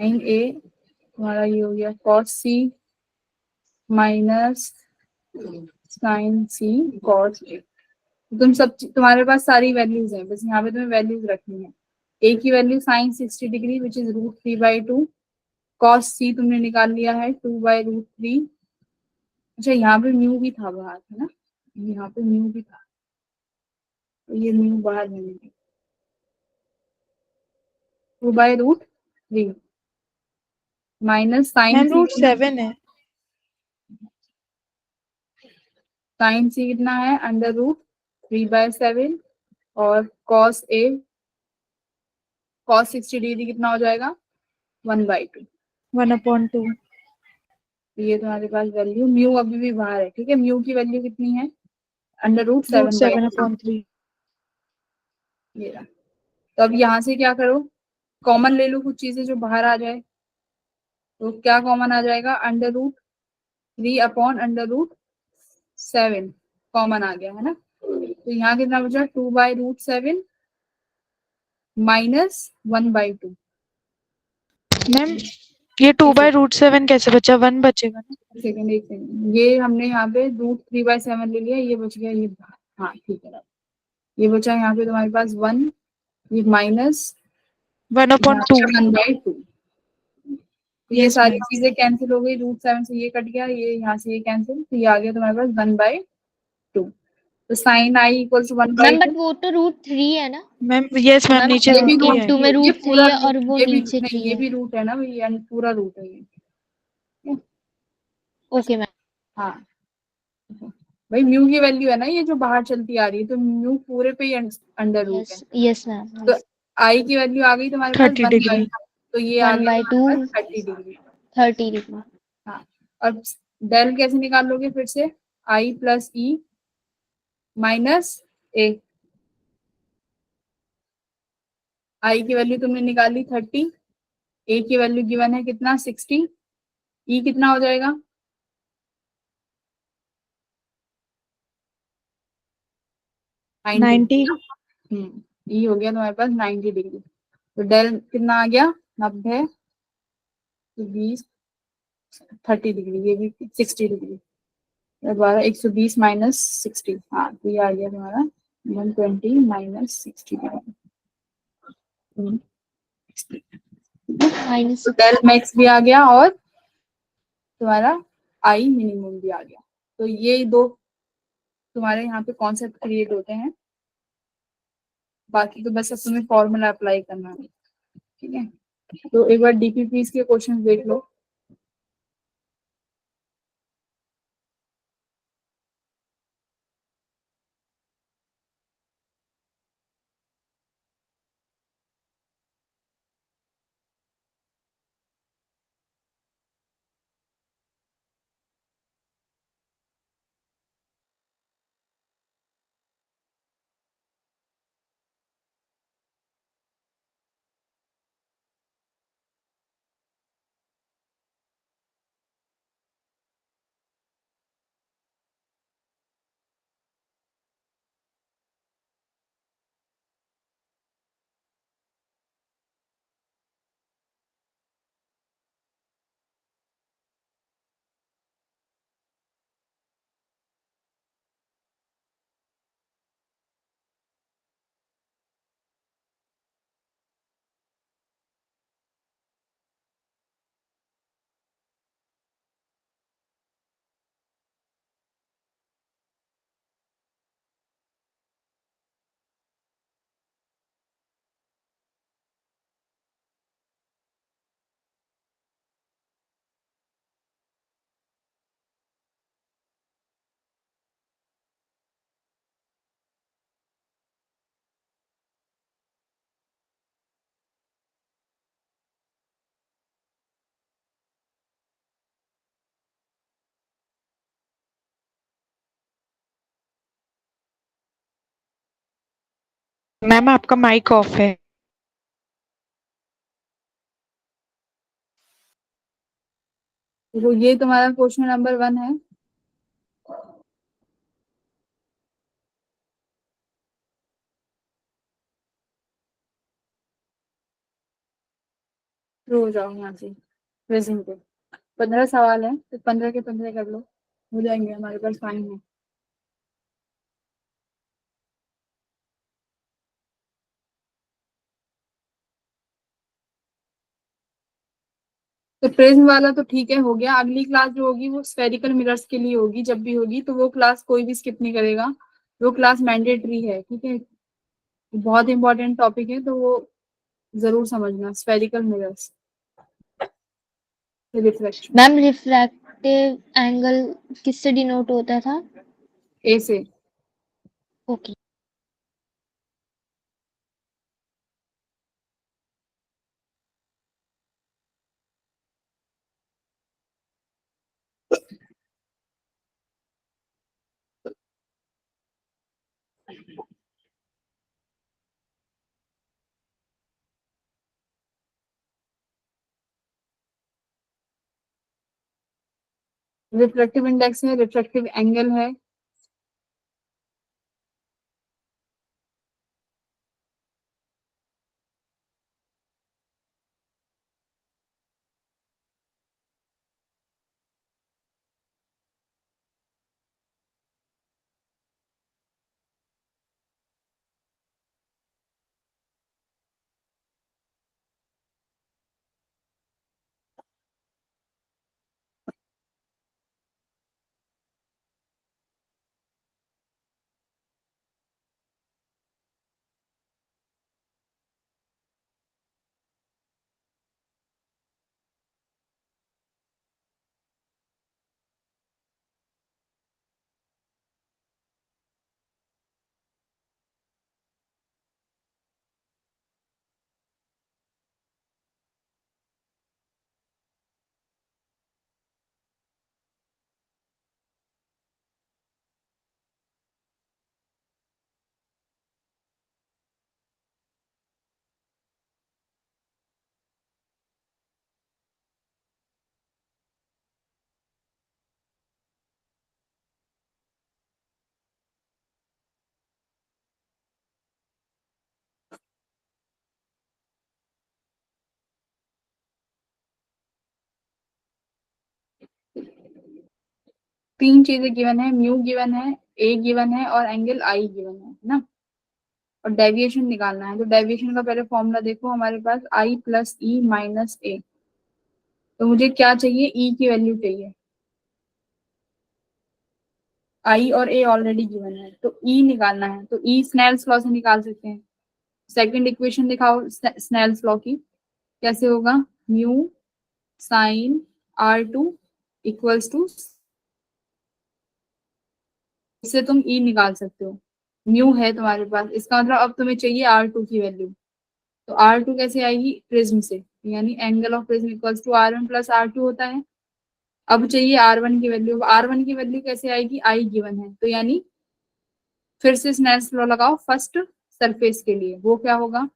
साइन ए तुम्हारा ये हो गया cos C minus sine C cos ए। तुम्हारे पास सारी वैल्यूज हैं, बस यहाँ पे तुम्हें वैल्यूज रखनी है। ए की value sine 60 degree which is √3/2, cos C तुमने निकाल लिया है 2/√3। अच्छा, यहाँ पे म्यू भी था बाहर, है ना, यहाँ पे म्यू भी था, तो ये म्यू बाहर नहीं है, 2/√3 माइनस साइन मैम सी, रूट 7 है। साइन सी कितना है, √3/7, और कॉस 60 डिग्री कितना हो जाएगा, 1/2। 1/2। तो ये तुम्हारे पास वैल्यू, म्यू अभी भी बाहर है, ठीक है, म्यू की वैल्यू कितनी है, रूट √7/3। 7/3। ये रहा। तो अब यहाँ से क्या करो, कॉमन ले लो कुछ चीजें जो बाहर आ जाए, तो क्या कॉमन आ जाएगा, √3/√7 कॉमन आ गया, है ना। तो यहाँ कितना बचा, 2/√7 माइनस 1/2। मैम ये 2/√7 कैसे बचा, 1 बचेगा ना। सेकंड, एक सेकंड, ये हमने यहाँ पे √3/7 ले लिया, ये बच गया ये, हाँ ठीक है, ये बचा यहाँ पे तुम्हारे पास 1, ये माइनस 1/2। 1/2। तो ये यस सारी मैम। चीजें कैंसिल हो गई, √7 से ये कट गया, ये यहाँ से ये कैंसिल, तो ये आ गया तुम्हारे पास 1/2। तो sign I equal to ma'am 1/2। But वो तो √3 है ना। मैम यस मैम, मैम नीचे ये भी रूट ही रूट, है। 2 में ये √3 पूरा, है और वो ये भी नीचे नहीं, 3 ये है। भी रूट है ना, ये पूरा रूट है ये। Okay ma'am. हाँ भाई, म्यू की वैल्यू है ना ये जो बाहर चलती आ रही है, तो म्यू पूरे पे ही अंडर रूट है। Yes yes ma'am. तो आई की वैल्यू आ गई तुम्हारे पास 30 डिग्री। तो ये आ गया 1/2 तुम्हारे पास 30 डिग्री। 30 डिग्री। हाँ, और डेल कैसे निकाल लोगे फिर से, आई प्लस ई माइनस ए। आई की वैल्यू तुमने निकाली 30, ए की वैल्यू गिवन है कितना 60, ई कितना हो जाएगा, 90। 90। ई हो गया तुम्हारे पास 90 डिग्री। तो डेल कितना आ गया, 90, तो 20, 30 डिग्री, ये भी 60 डिग्री, 120 माइनस 60, हाँ तो ये आ गया तुम्हारा 120 माइनस 60 डिग्री। माइनस तो डेल मैक्स भी आ गया और तुम्हारा आई मिनिमम भी आ गया। तो ये दो तुम्हारे यहाँ पे कॉन्सेप्ट क्रिएट होते हैं, बाकी तो बस अब तुम्हें फॉर्मूला अप्लाई करना है, ठीक है। तो एक बार डीपीपी के क्वेश्चन देख लो। मैम आपका माइक ऑफ है। तो ये तुम्हारा क्वेश्चन नंबर 1 है। शुरू हो जाओ यहाँ से प्रेजेंट पे। 15 सवाल है तो 15 के 15 कर लो, हो जाएंगे, हमारे पास टाइम है। तो प्रिज्म वाला तो ठीक है, हो गया। अगली क्लास जो होगी वो स्फेरिकल मिरर्स के लिए होगी, जब भी होगी तो वो क्लास कोई भी स्किप नहीं करेगा, वो क्लास मैंडेटरी है, ठीक है। बहुत इंपॉर्टेंट टॉपिक है तो वो जरूर समझना, spherical mirrors reflection. Ma'am refractive angle किससे डिनोट होता था? ए से। ओके। रिफ्लेक्टिव इंडेक्स है, रिफ्लेक्टिव एंगल है। तीन चीजें गिवन है, म्यू गिवन है, ए गिवन है और एंगल आई गिवन है ना। और डेविएशन निकालना है, तो डेविएशन का पहले फॉर्मूला देखो, हमारे पास आई प्लस ई माइनस ए। तो मुझे क्या चाहिए, ई की वैल्यू चाहिए। आई और ए ऑलरेडी गिवन है, तो ई निकालना है, तो ई स्नेल्स लॉ से निकाल सकते हैं। सेकंड इक्वेशन दिखाओ स्नेल्स लॉ की, कैसे होगा, mu sign R2 equals to, इससे तुम ई निकाल सकते हो। म्यू है तुम्हारे पास, इसका मतलब अब तुम्हें चाहिए R2 की वैल्यू। तो R2 कैसे आएगी, प्रिज्म से, यानी angle of prism equals to R1 plus R2 होता है। अब चाहिए R1 की वैल्यू, R1 की वैल्यू कैसे आएगी, आई गिवन है, तो यानी फिर से स्नेल्स लॉ लगाओ फर्स्ट सरफेस के लिए, वो क्या होगा,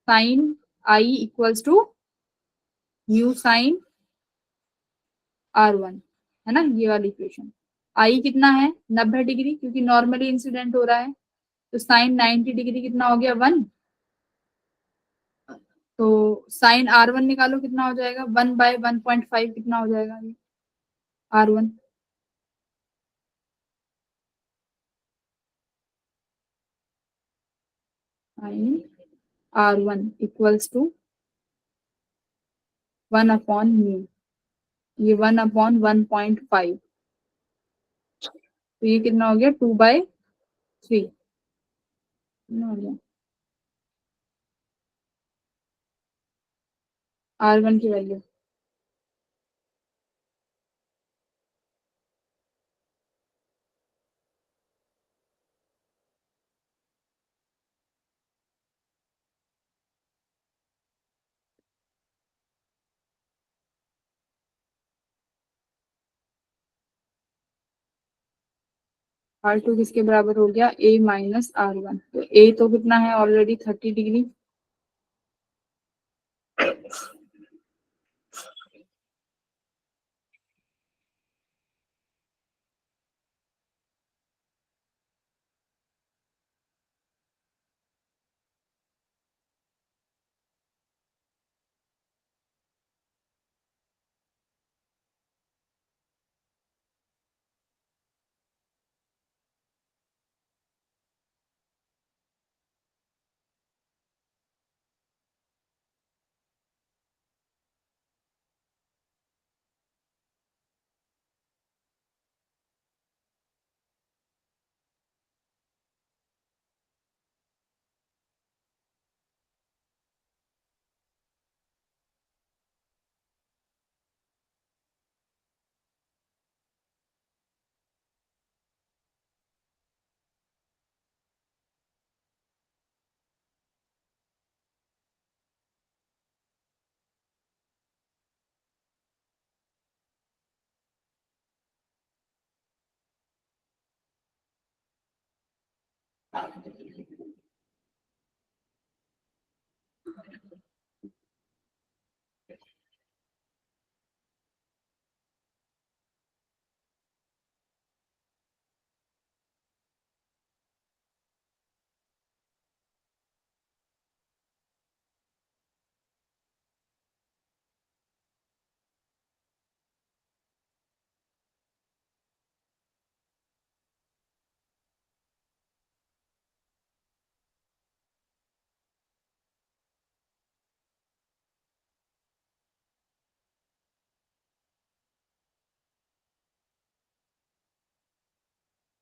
sine I equals to mu sine R1, है ना, ये वाली इक्वेशन। आई कितना है, 90 डिग्री, क्योंकि नॉर्मली इंसिडेंट हो रहा है, तो साइन 90 डिग्री कितना हो गया, 1। तो साइन R1 निकालो, कितना हो जाएगा, 1/1.5, कितना हो जाएगा ये R1। Sign R1 equals to 1/म्यू, ये 1/1.5, तो ये कितना हो गया, 2/3 हो गया R1 की वैल्यू। R2 किसके बराबर हो गया, A माइनस R1। तो A तो कितना है ऑलरेडी 30 डिग्री,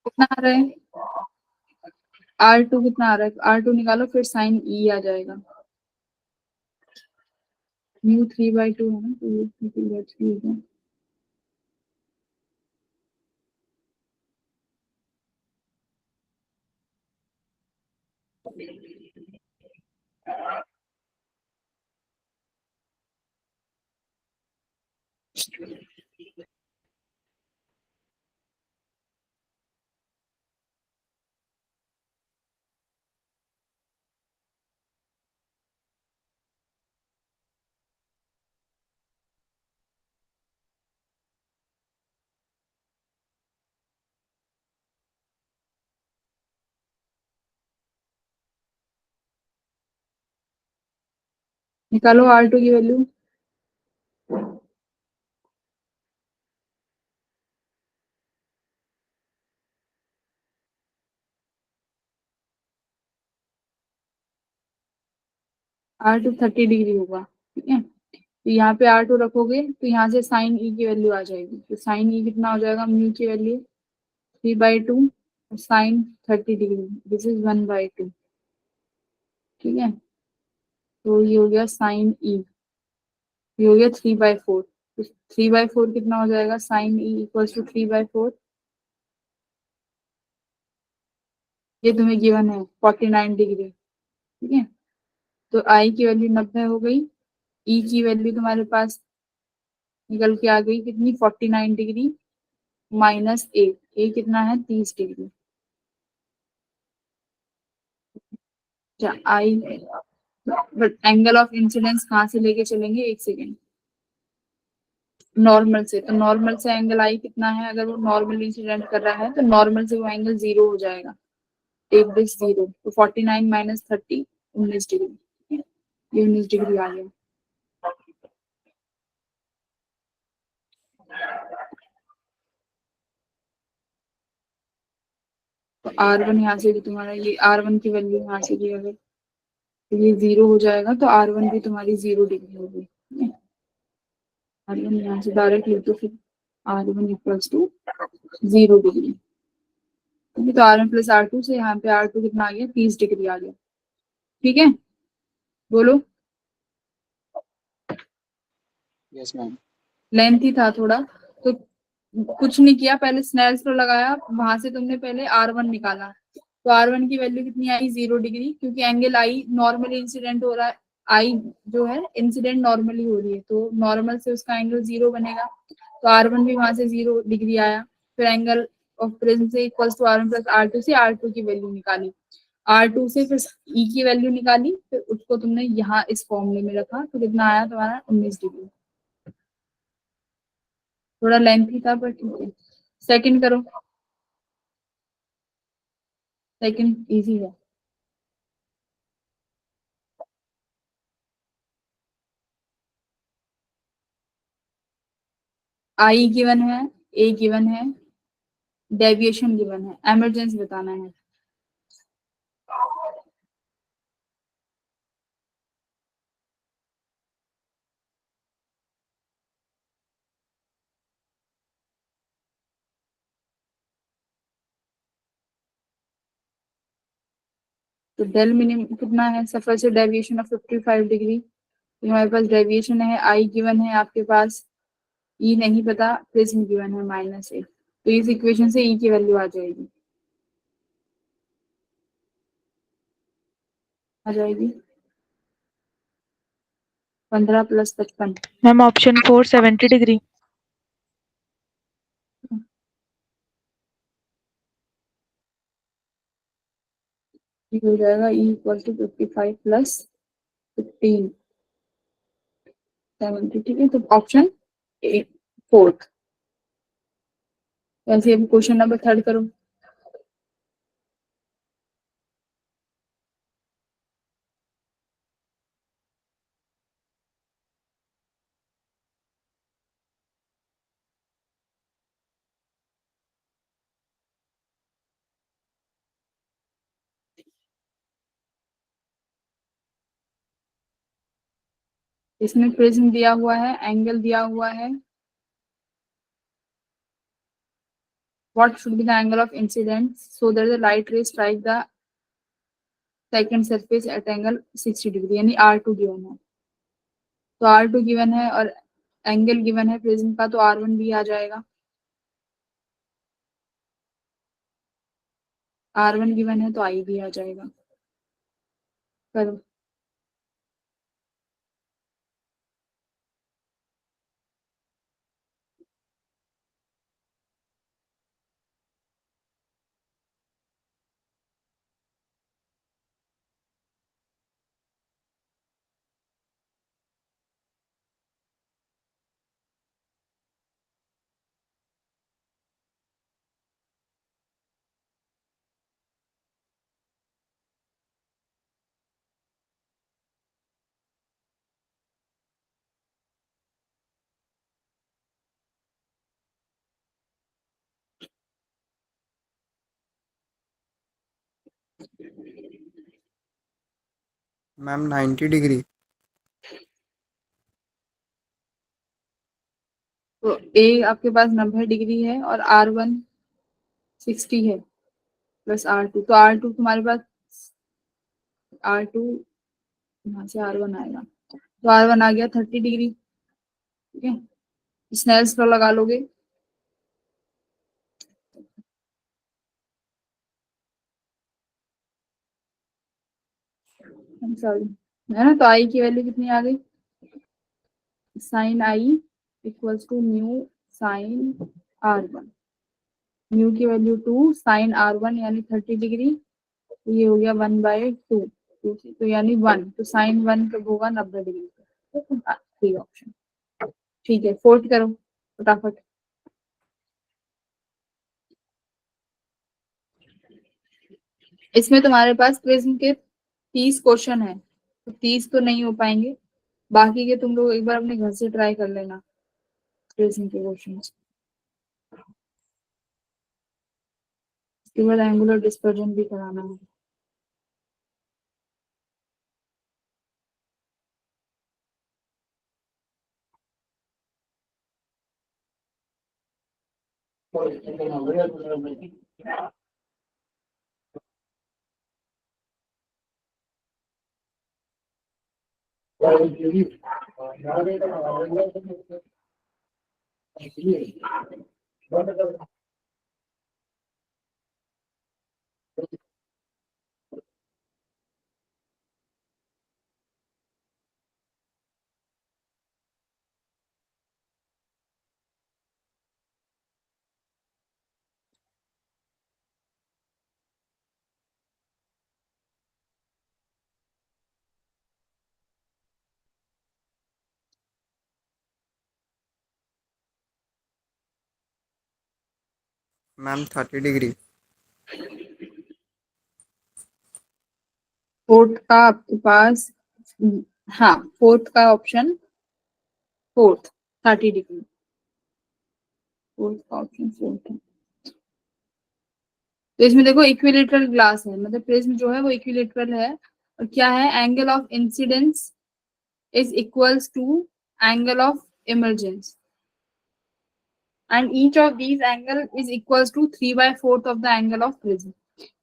कितना आ रहा है, R2 कितना आ रहा है, R2 निकालो फिर साइन E आ जाएगा, म्यू 3/2 है ना, तो ये 3/3 हो गया। निकालो R2 की वैल्यू, R2 30 डिग्री होगा, ठीक है। तो यहाँ पे R2 रखोगे तो यहाँ से साइन E की वैल्यू आ जाएगी, तो साइन E कितना हो जाएगा, म्यू की value 3/2 sine 30 degree, this is 1/2, ठीक है। तो ये हो गया साइन E, ये हो गया 3/4, तो 3/4 कितना हो जाएगा, साइन E इक्वल्स टू 3/4, ये तुम्हें गिवन है 49 डिग्री, ठीक है। तो I की वैल्यू 90 हो गई, E की वैल्यू तुम्हारे पास निकल के आ गई कितनी, 49 डिग्री माइनस A कितना है 30 डिग्री। अच्छा I, but angle of incidence कहाँ से लेके चलेंगे, एक सेकेंड, नॉर्मल से, तो नॉर्मल से एंगल आई कितना है, अगर वो नॉर्मल इंसिडेंट कर रहा है तो नॉर्मल से वो एंगल 0 हो जाएगा, टेक दिस 0, तो 49 माइनस 30 19 डिग्री, ठीक है? ये 19 डिग्री आ गया। तो R1 यहाँ से भी तुम्हारा, ये R1 की वैल्यू यहाँ से भी अगर तो ये 0 हो जाएगा, तो R1 भी तुम्हारी 0 डिग्री होगी, ठीक है। R1 यहाँ से डायरेक्ट लिख दो, फिर R1 इक्वल्स टू 0 डिग्री, ठीक है। तो R1 प्लस R2 से यहाँ पे R2 कितना आ गया, 30 डिग्री आ गया, ठीक है। बोलो, यस मैम। लेंथ ही था थोड़ा, तो कुछ नहीं किया, पहले स्नेल्स लॉ लगाया, वहां से तुमने पहले R1 निकाला, तो R1 की वैल्यू कितनी आई, 0 डिग्री, क्योंकि एंगल आई नॉर्मल इंसिडेंट हो रहा है, आई जो है इंसिडेंट नॉर्मली हो रही है, तो नॉर्मल से उसका एंगल 0 बनेगा, तो R1 भी वहां से 0 डिग्री आया, फिर एंगल ऑफ प्रिज्म से equals to R1 plus R2 से R2 की वैल्यू निकाली, R2 से फिर E की वैल्यू निकाली, फिर उसको तुमने यहाँ इस फॉर्मूले में रखा, तो कितना आया तुम्हारा 19 डिग्री। थोड़ा लेंथी था पर ठीक है। सेकंड करो, सेकंड इजी है। आई गिवन है, ए गिवन है, डेविएशन गिवन है, एमरजेंसी बताना है। तो डेल मिनिमम कितना है, सफर से डेविएशन ऑफ 55 डिग्री। तुम्हारे पास डेविएशन है, आई गिवन है आपके पास, ई नहीं पता, प्रिज्म गिवन है -8। तो इस इक्वेशन से ई की वैल्यू आ जाएगी, आ जाएगी 15 + 55। Ma'am option 4 70 degree. ये हो जाएगा E = 55 + 15 70। ठीक है, तो ऑप्शन ए 4th। वैसे अब क्वेश्चन नंबर 3 करो। इसमें प्रिज्म दिया हुआ है, एंगल दिया हुआ है। What should be the angle of incidence so that the light rays strike the second surface at angle 60 degree, यानी R2 गिवन है। तो R2 गिवन है और एंगल गिवन है प्रिज्म का, तो R1 भी आ जाएगा। R1 गिवन है तो I भी आ जाएगा। करो। Ma'am 90 degree. तो ए आपके पास 90 डिग्री है और R1 60 है प्लस R2, तो R2 तुम्हारे पास R2 यहाँ से R1 आएगा, तो R1 आ गया 30 डिग्री। ठीक है, स्नेल्स लॉ लगा लोगे। सॉरी, है ना, तो आई की वैल्यू कितनी आ गई, sine I equals to mu sine R1। Mu की वैल्यू 2, साइन R1 यानी 30 डिग्री, तो ये हो गया 1/2, तो यानी 1, तो साइन 1 कब होगा, 90 डिग्री। Three option. ठीक है, 4th करो फटाफट। इसमें तुम्हारे पास प्रिज्म के 30 क्वेश्चन है, तो 30 तो नहीं हो पाएंगे, बाकी के तुम लोग एक बार अपने घर से ट्राई कर लेना प्रिज्म के क्वेश्चन। इसके बाद एंगुलर डिस्पर्जन भी कराना है। Ma'am 30 degree. फोर्थ का आपके पास, हाँ फोर्थ का ऑप्शन, फोर्थ 30 डिग्री, फोर्थ का ऑप्शन फोर्थ है। तो इसमें देखो इक्विलेटरल ग्लास है, मतलब प्रिज्म जो है वो इक्विलेटरल है, और क्या है, angle of incidence is equals to angle of emergence, and each of these angle is equals to 3/4 of the angle of prism.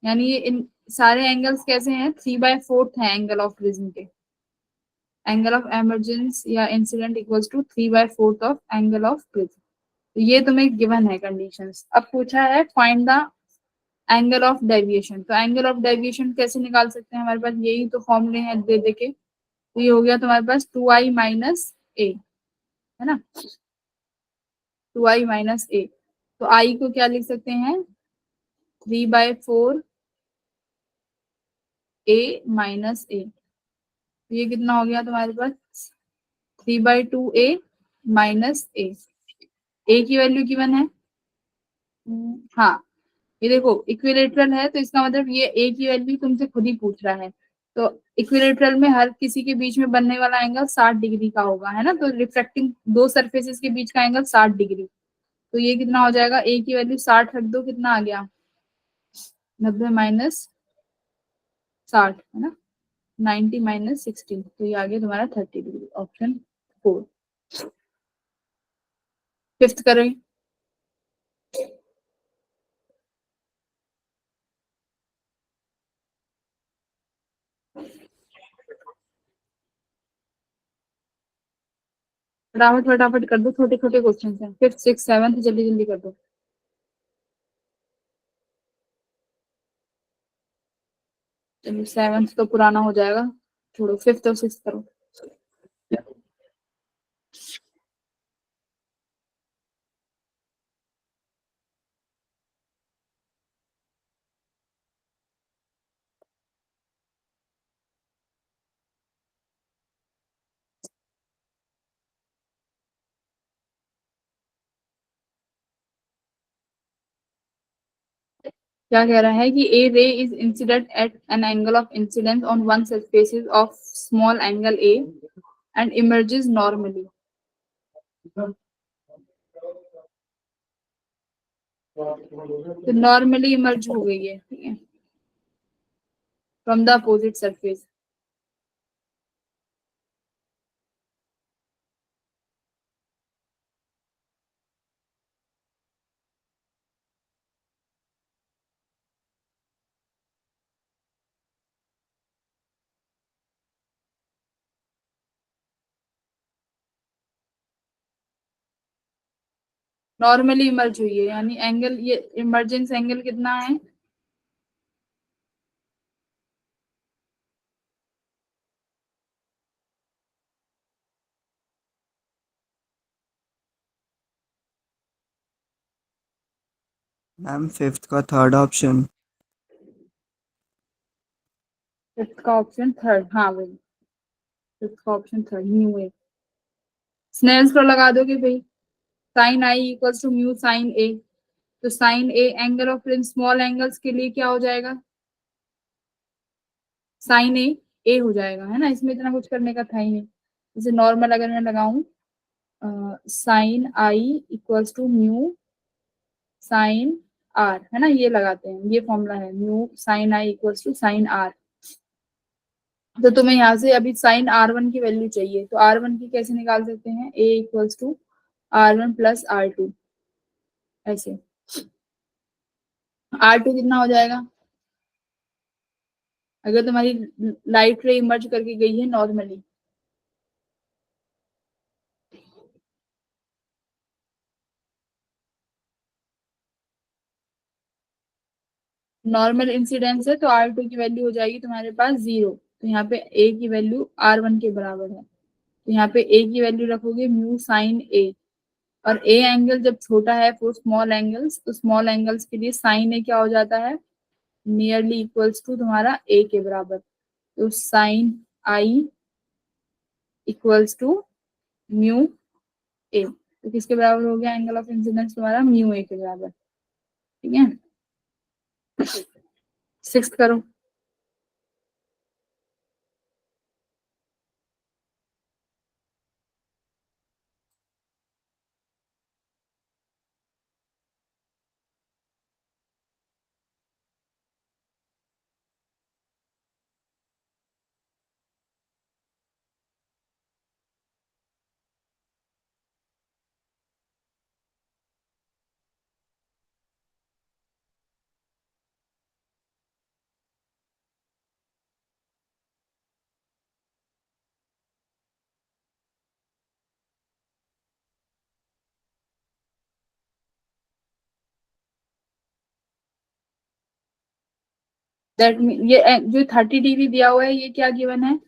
यानी ये इन सारे एंगल्स कैसे हैं, 3/4 है एंगल ऑफ प्रिज्म के। एंगल ऑफ एमरजेंस या incident equals to 3/4 of angle of prism. तो ये तुम्हें गिवन है कंडीशंस। अब पूछा है find the angle of deviation. तो एंगल ऑफ डेविएशन कैसे निकाल सकते हैं, हमारे पास यही तो फॉर्मूले हैं दे दे के। तो ये हो गया तुम्हारे पास 2i माइनस ए, है ना, 2i माइनस ए। तो i को क्या लिख सकते हैं, 3/4 a माइनस ए। तो ये कितना हो गया तुम्हारे पास, 3/2a माइनस ए। ए की वैल्यू गिवन है, हाँ ये देखो इक्विलेटरल है, तो इसका मतलब ये ए की वैल्यू तुमसे खुद ही पूछ रहा है। तो इक्विलेटरल में हर किसी के बीच में बनने वाला एंगल 60 डिग्री का होगा, है ना, तो रिफ्लेक्टिंग दो सरफेसेस के बीच का एंगल 60 डिग्री। तो ये कितना हो जाएगा, ए की वैल्यू 60 रख दो, कितना आ गया, 90 माइनस 60, है ना, 90 माइनस 16, तो ये आ गया तुम्हारा 30 डिग्री, ऑप्शन 4। फिफ्थ करें, फटाफट फटाफट कर दो, छोटे छोटे क्वेश्चन हैं, फिफ्थ सिक्स सेवंथ जल्दी जल्दी कर दो। चलिए सेवंथ तो पुराना हो जाएगा, छोड़ो, फिफ्थ और सिक्स करो। क्या कह रहा है कि ए रे is incident at an angle of incidence on one surface of small angle A and emerges normally. तो नॉर्मली इमर्ज हो गई है, ठीक है, from the opposite surface. Normally emerge हुई है, यानी एंगल, ये इमर्जेंस एंगल कितना है, मैम फिफ्थ का थर्ड ऑप्शन। फिफ्थ का ऑप्शन थर्ड, हाँ वही, फिफ्थ का ऑप्शन थर्ड, न्यू ए। स्नेल्स लॉ लगा दोगे भाई, sign I equals to mu sine A. तो sine A angle of small angles के लिए क्या हो जाएगा, साइन ए ए हो जाएगा, है ना, इसमें इतना कुछ करने का था ही नहीं। जैसे नॉर्मल अगर मैं लगाऊं, sine I equals to mu sine R, है ना, ये लगाते हैं, ये फॉर्मूला है, mu sine I equals to sine R. तो तुम्हें यहाँ से अभी साइन R1 की वैल्यू चाहिए, तो R1 की कैसे निकाल सकते हैं, a equals to R1 plus R2, ऐसे। R2 कितना हो जाएगा, अगर तुम्हारी लाइट रे इमर्ज करके गई है नॉर्मली, नॉर्मल इंसिडेंस है, तो R2 की वैल्यू हो जाएगी तुम्हारे पास 0। तो यहाँ पे a की वैल्यू R1 के बराबर है, तो यहाँ पे a की वैल्यू रखोगे म्यू साइन a, और a एंगल जब छोटा है फॉर स्मॉल एंगल्स, तो स्मॉल एंगल्स के लिए साइन a क्या हो जाता है, नियरली इक्वल्स टू तुम्हारा a के बराबर। तो sign I equals to mu A, तो किसके बराबर हो गया, एंगल ऑफ इंसिडेंस तुम्हारा म्यू ए के बराबर। ठीक है, सिक्स करो। दैट मीन ये जो 30 डिग्री दिया हुआ है ये क्या गिवन है?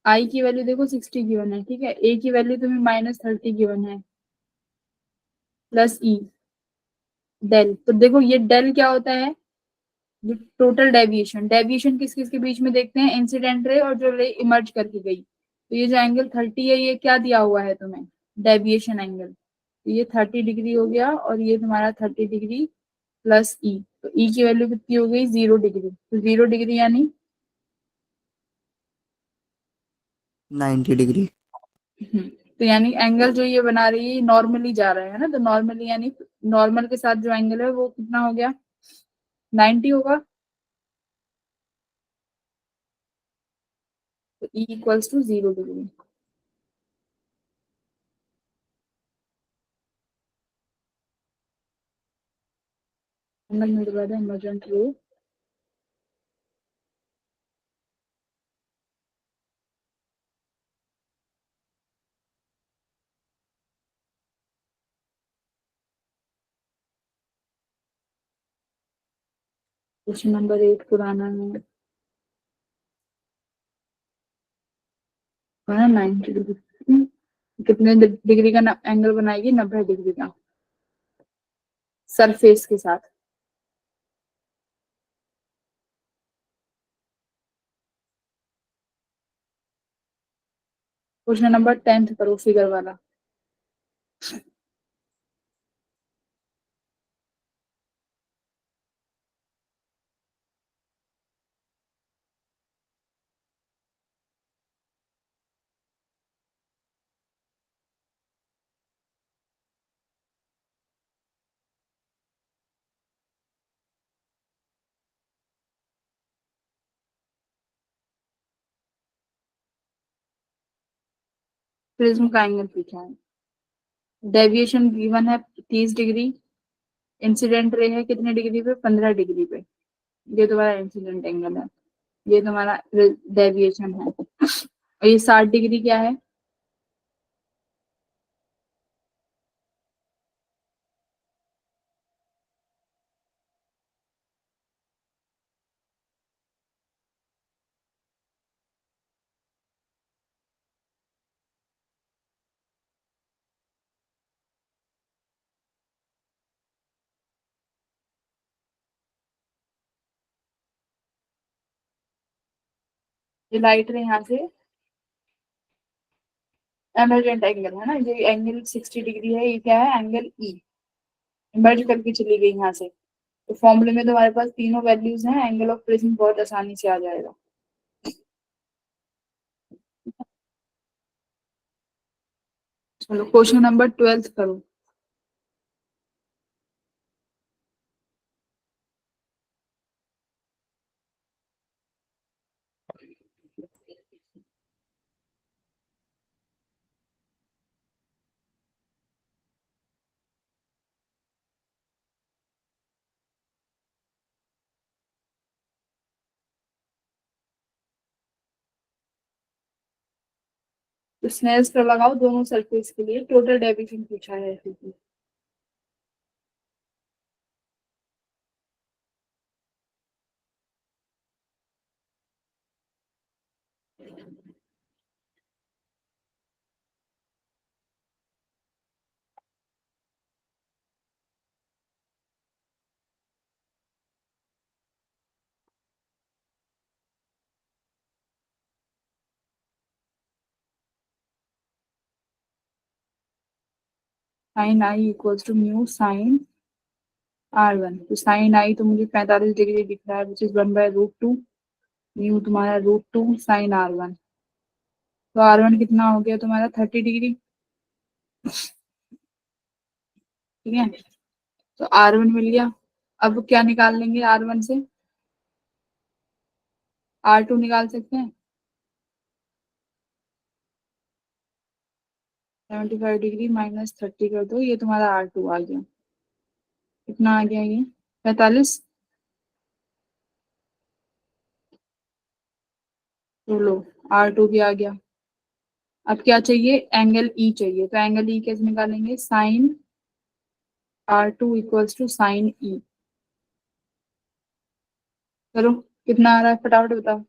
आई की वैल्यू देखो 60 गिवन है, ठीक है, ए की वैल्यू तुम्हें -30 गिवन है, प्लस ई डेल। तो देखो ये डेल क्या होता है? जो टोटल डेविएशन, डेविएशन किस किस के बीच में देखते हैं? इंसिडेंट रे और जो रे इमर्ज करके गई। तो ये जो एंगल 30 है ये क्या दिया हुआ है तुम्हें? Deviation angle. तो ये 30 डिग्री हो गया और ये तुम्हारा 30 डिग्री प्लस ई। तो ई की वैल्यू कितनी हो गई? 0 डिग्री। तो 0 डिग्री यानी 90 डिग्री। तो यानी एंगल जो ये बना रही है नॉर्मली जा रहा है ना, तो नॉर्मली यानी नॉर्मल के साथ जो एंगल है वो कितना हो गया? 90 होगा। तो E equals to 0 degree. Angle मेरे बाद इमर्जेंट रे। क्वेश्चन नंबर 8 पुराना है, 90 डिग्री। कितने डिग्री का एंगल बनाएगी? 90 डिग्री का सरफेस के साथ। क्वेश्चन नंबर 10 करो, फिगर वाला। प्रिज्म का एंगल पूछा है, डेविएशन गिवन है 30 डिग्री, इंसिडेंट रे है कितने डिग्री पे? 15 डिग्री पे। ये तुम्हारा इंसिडेंट एंगल है, ये तुम्हारा डेविएशन है। और ये 60 डिग्री क्या है? ये लाइट रे यहाँ से एमरजेंट एंगल है ना, ये एंगल 60 डिग्री है, ये क्या है? Angle E. इमर्ज करके चली गई यहाँ से। तो फॉर्मूले में तुम्हारे पास तीनों वैल्यूज हैं, एंगल ऑफ प्रिज्म बहुत आसानी से आ जाएगा। चलो क्वेश्चन नंबर 12 करो। तो स्नेल्स का लगाओ दोनों सरफेस के लिए, टोटल डेविएशन पूछा है क्योंकि। Sine I equals to mu sine R1। तो साइन आई तो मुझे 45 डिग्री दिख रहा है, विच इज 1/√2। म्यू तुम्हारा √2 साइन R1। तो R1 कितना हो गया तुम्हारा 30 डिग्री। ठीक है, तो R1 मिल गया। अब क्या निकाल लेंगे R1 से? R2 निकाल सकते हैं। 75 डिग्री माइनस 30 कर दो, ये तुम्हारा R2 आ गया। कितना आ गया ये? 45। तो लो R2 भी आ गया। अब क्या चाहिए? एंगल E चाहिए। तो एंगल E कैसे निकालेंगे? Sine R2 equals to sine E। चलो कितना आ रहा है फटाफट बताओ।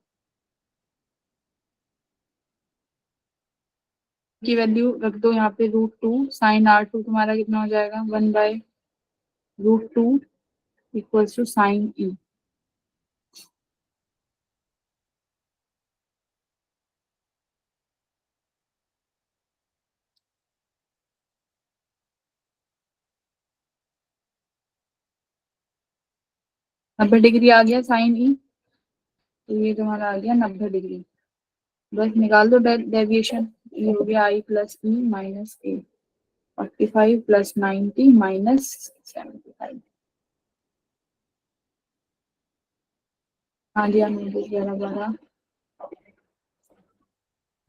की वैल्यू रख दो यहाँ पे √2। साइन R2 तुम्हारा कितना हो जाएगा? 1/√2 इक्वल्स टू साइन E। नब्बे डिग्री आ गया साइन E। तो ये तुम्हारा आ गया 90 डिग्री। बस निकाल दो डेविएशन। ये हो गया I plus E minus A। 45 plus 90 minus 75। हाँ जी, हाँ जी, 11 12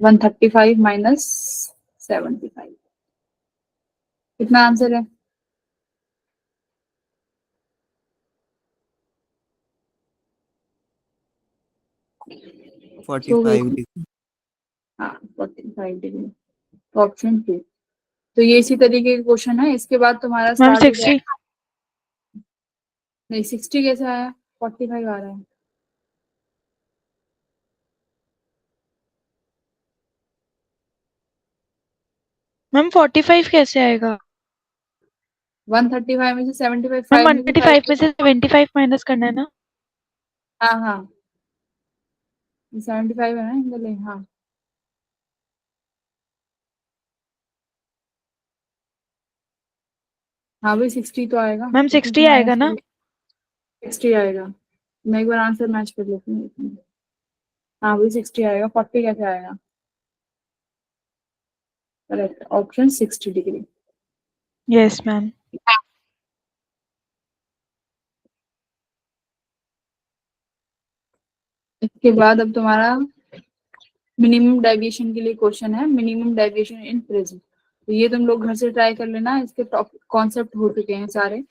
135 माइनस 75। कितना आंसर है? सो 45 डिग्री। हाँ 45 डिग्री। ऑप्शन 2। तो ये इसी तरीके के क्वेश्चन है। इसके बाद तुम्हारा मैम स्टार्ट हो 60। जाएगा। नहीं 60 कैसे आया? 45 आ रहा है। मैम 45 कैसे आएगा? 135 में से 75 मैम 5 में से 135 में से 75 माइनस करना है ना? हाँ हाँ 75 है ना एंगल ए। हाँ हाँ भाई 60 तो आएगा। मैम 60 आएगा ना? 60 आएगा। मैं एक बार आंसर मैच कर लेती हूँ। हाँ भाई 60 आएगा। 40 कैसे आएगा? Correct, option 60 degree. Yes ma'am. इसके बाद अब तुम्हारा मिनिमम डेविएशन के लिए क्वेश्चन है। मिनिमम डेविएशन इन प्रिज्म। तो ये तुम लोग घर से ट्राई कर लेना। इसके कॉन्सेप्ट हो चुके हैं सारे।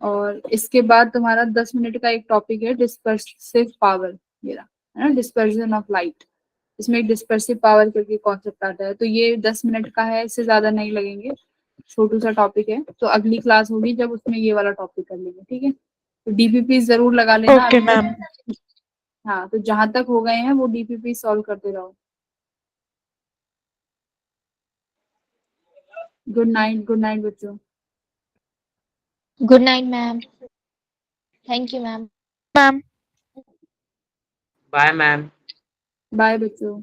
और इसके बाद तुम्हारा 10 मिनट का एक टॉपिक है डिस्पर्सिव पावर। ये रहा, है ना, डिस्पर्जन ऑफ लाइट। इसमें एक डिस्पर्सिव पावर करके कॉन्सेप्ट आता है। तो ये 10 मिनट का है, इससे ज्यादा नहीं लगेंगे। छोटू सा टॉपिक है। तो अगली क्लास होगी जब उसमें ये वाला टॉपिक कर लेंगे। ठीक है, तो डीपीपी जरूर लगा लेना ओके अभी मैम। तक। हाँ, तो जहां तक हो गए हैं वो डीपीपी सॉल्व करते रहो। गुड नाइट, गुड नाइट बच्चों। Good night, ma'am. Thank you, ma'am. Ma'am Bye, ma'am. Bye बच्चों।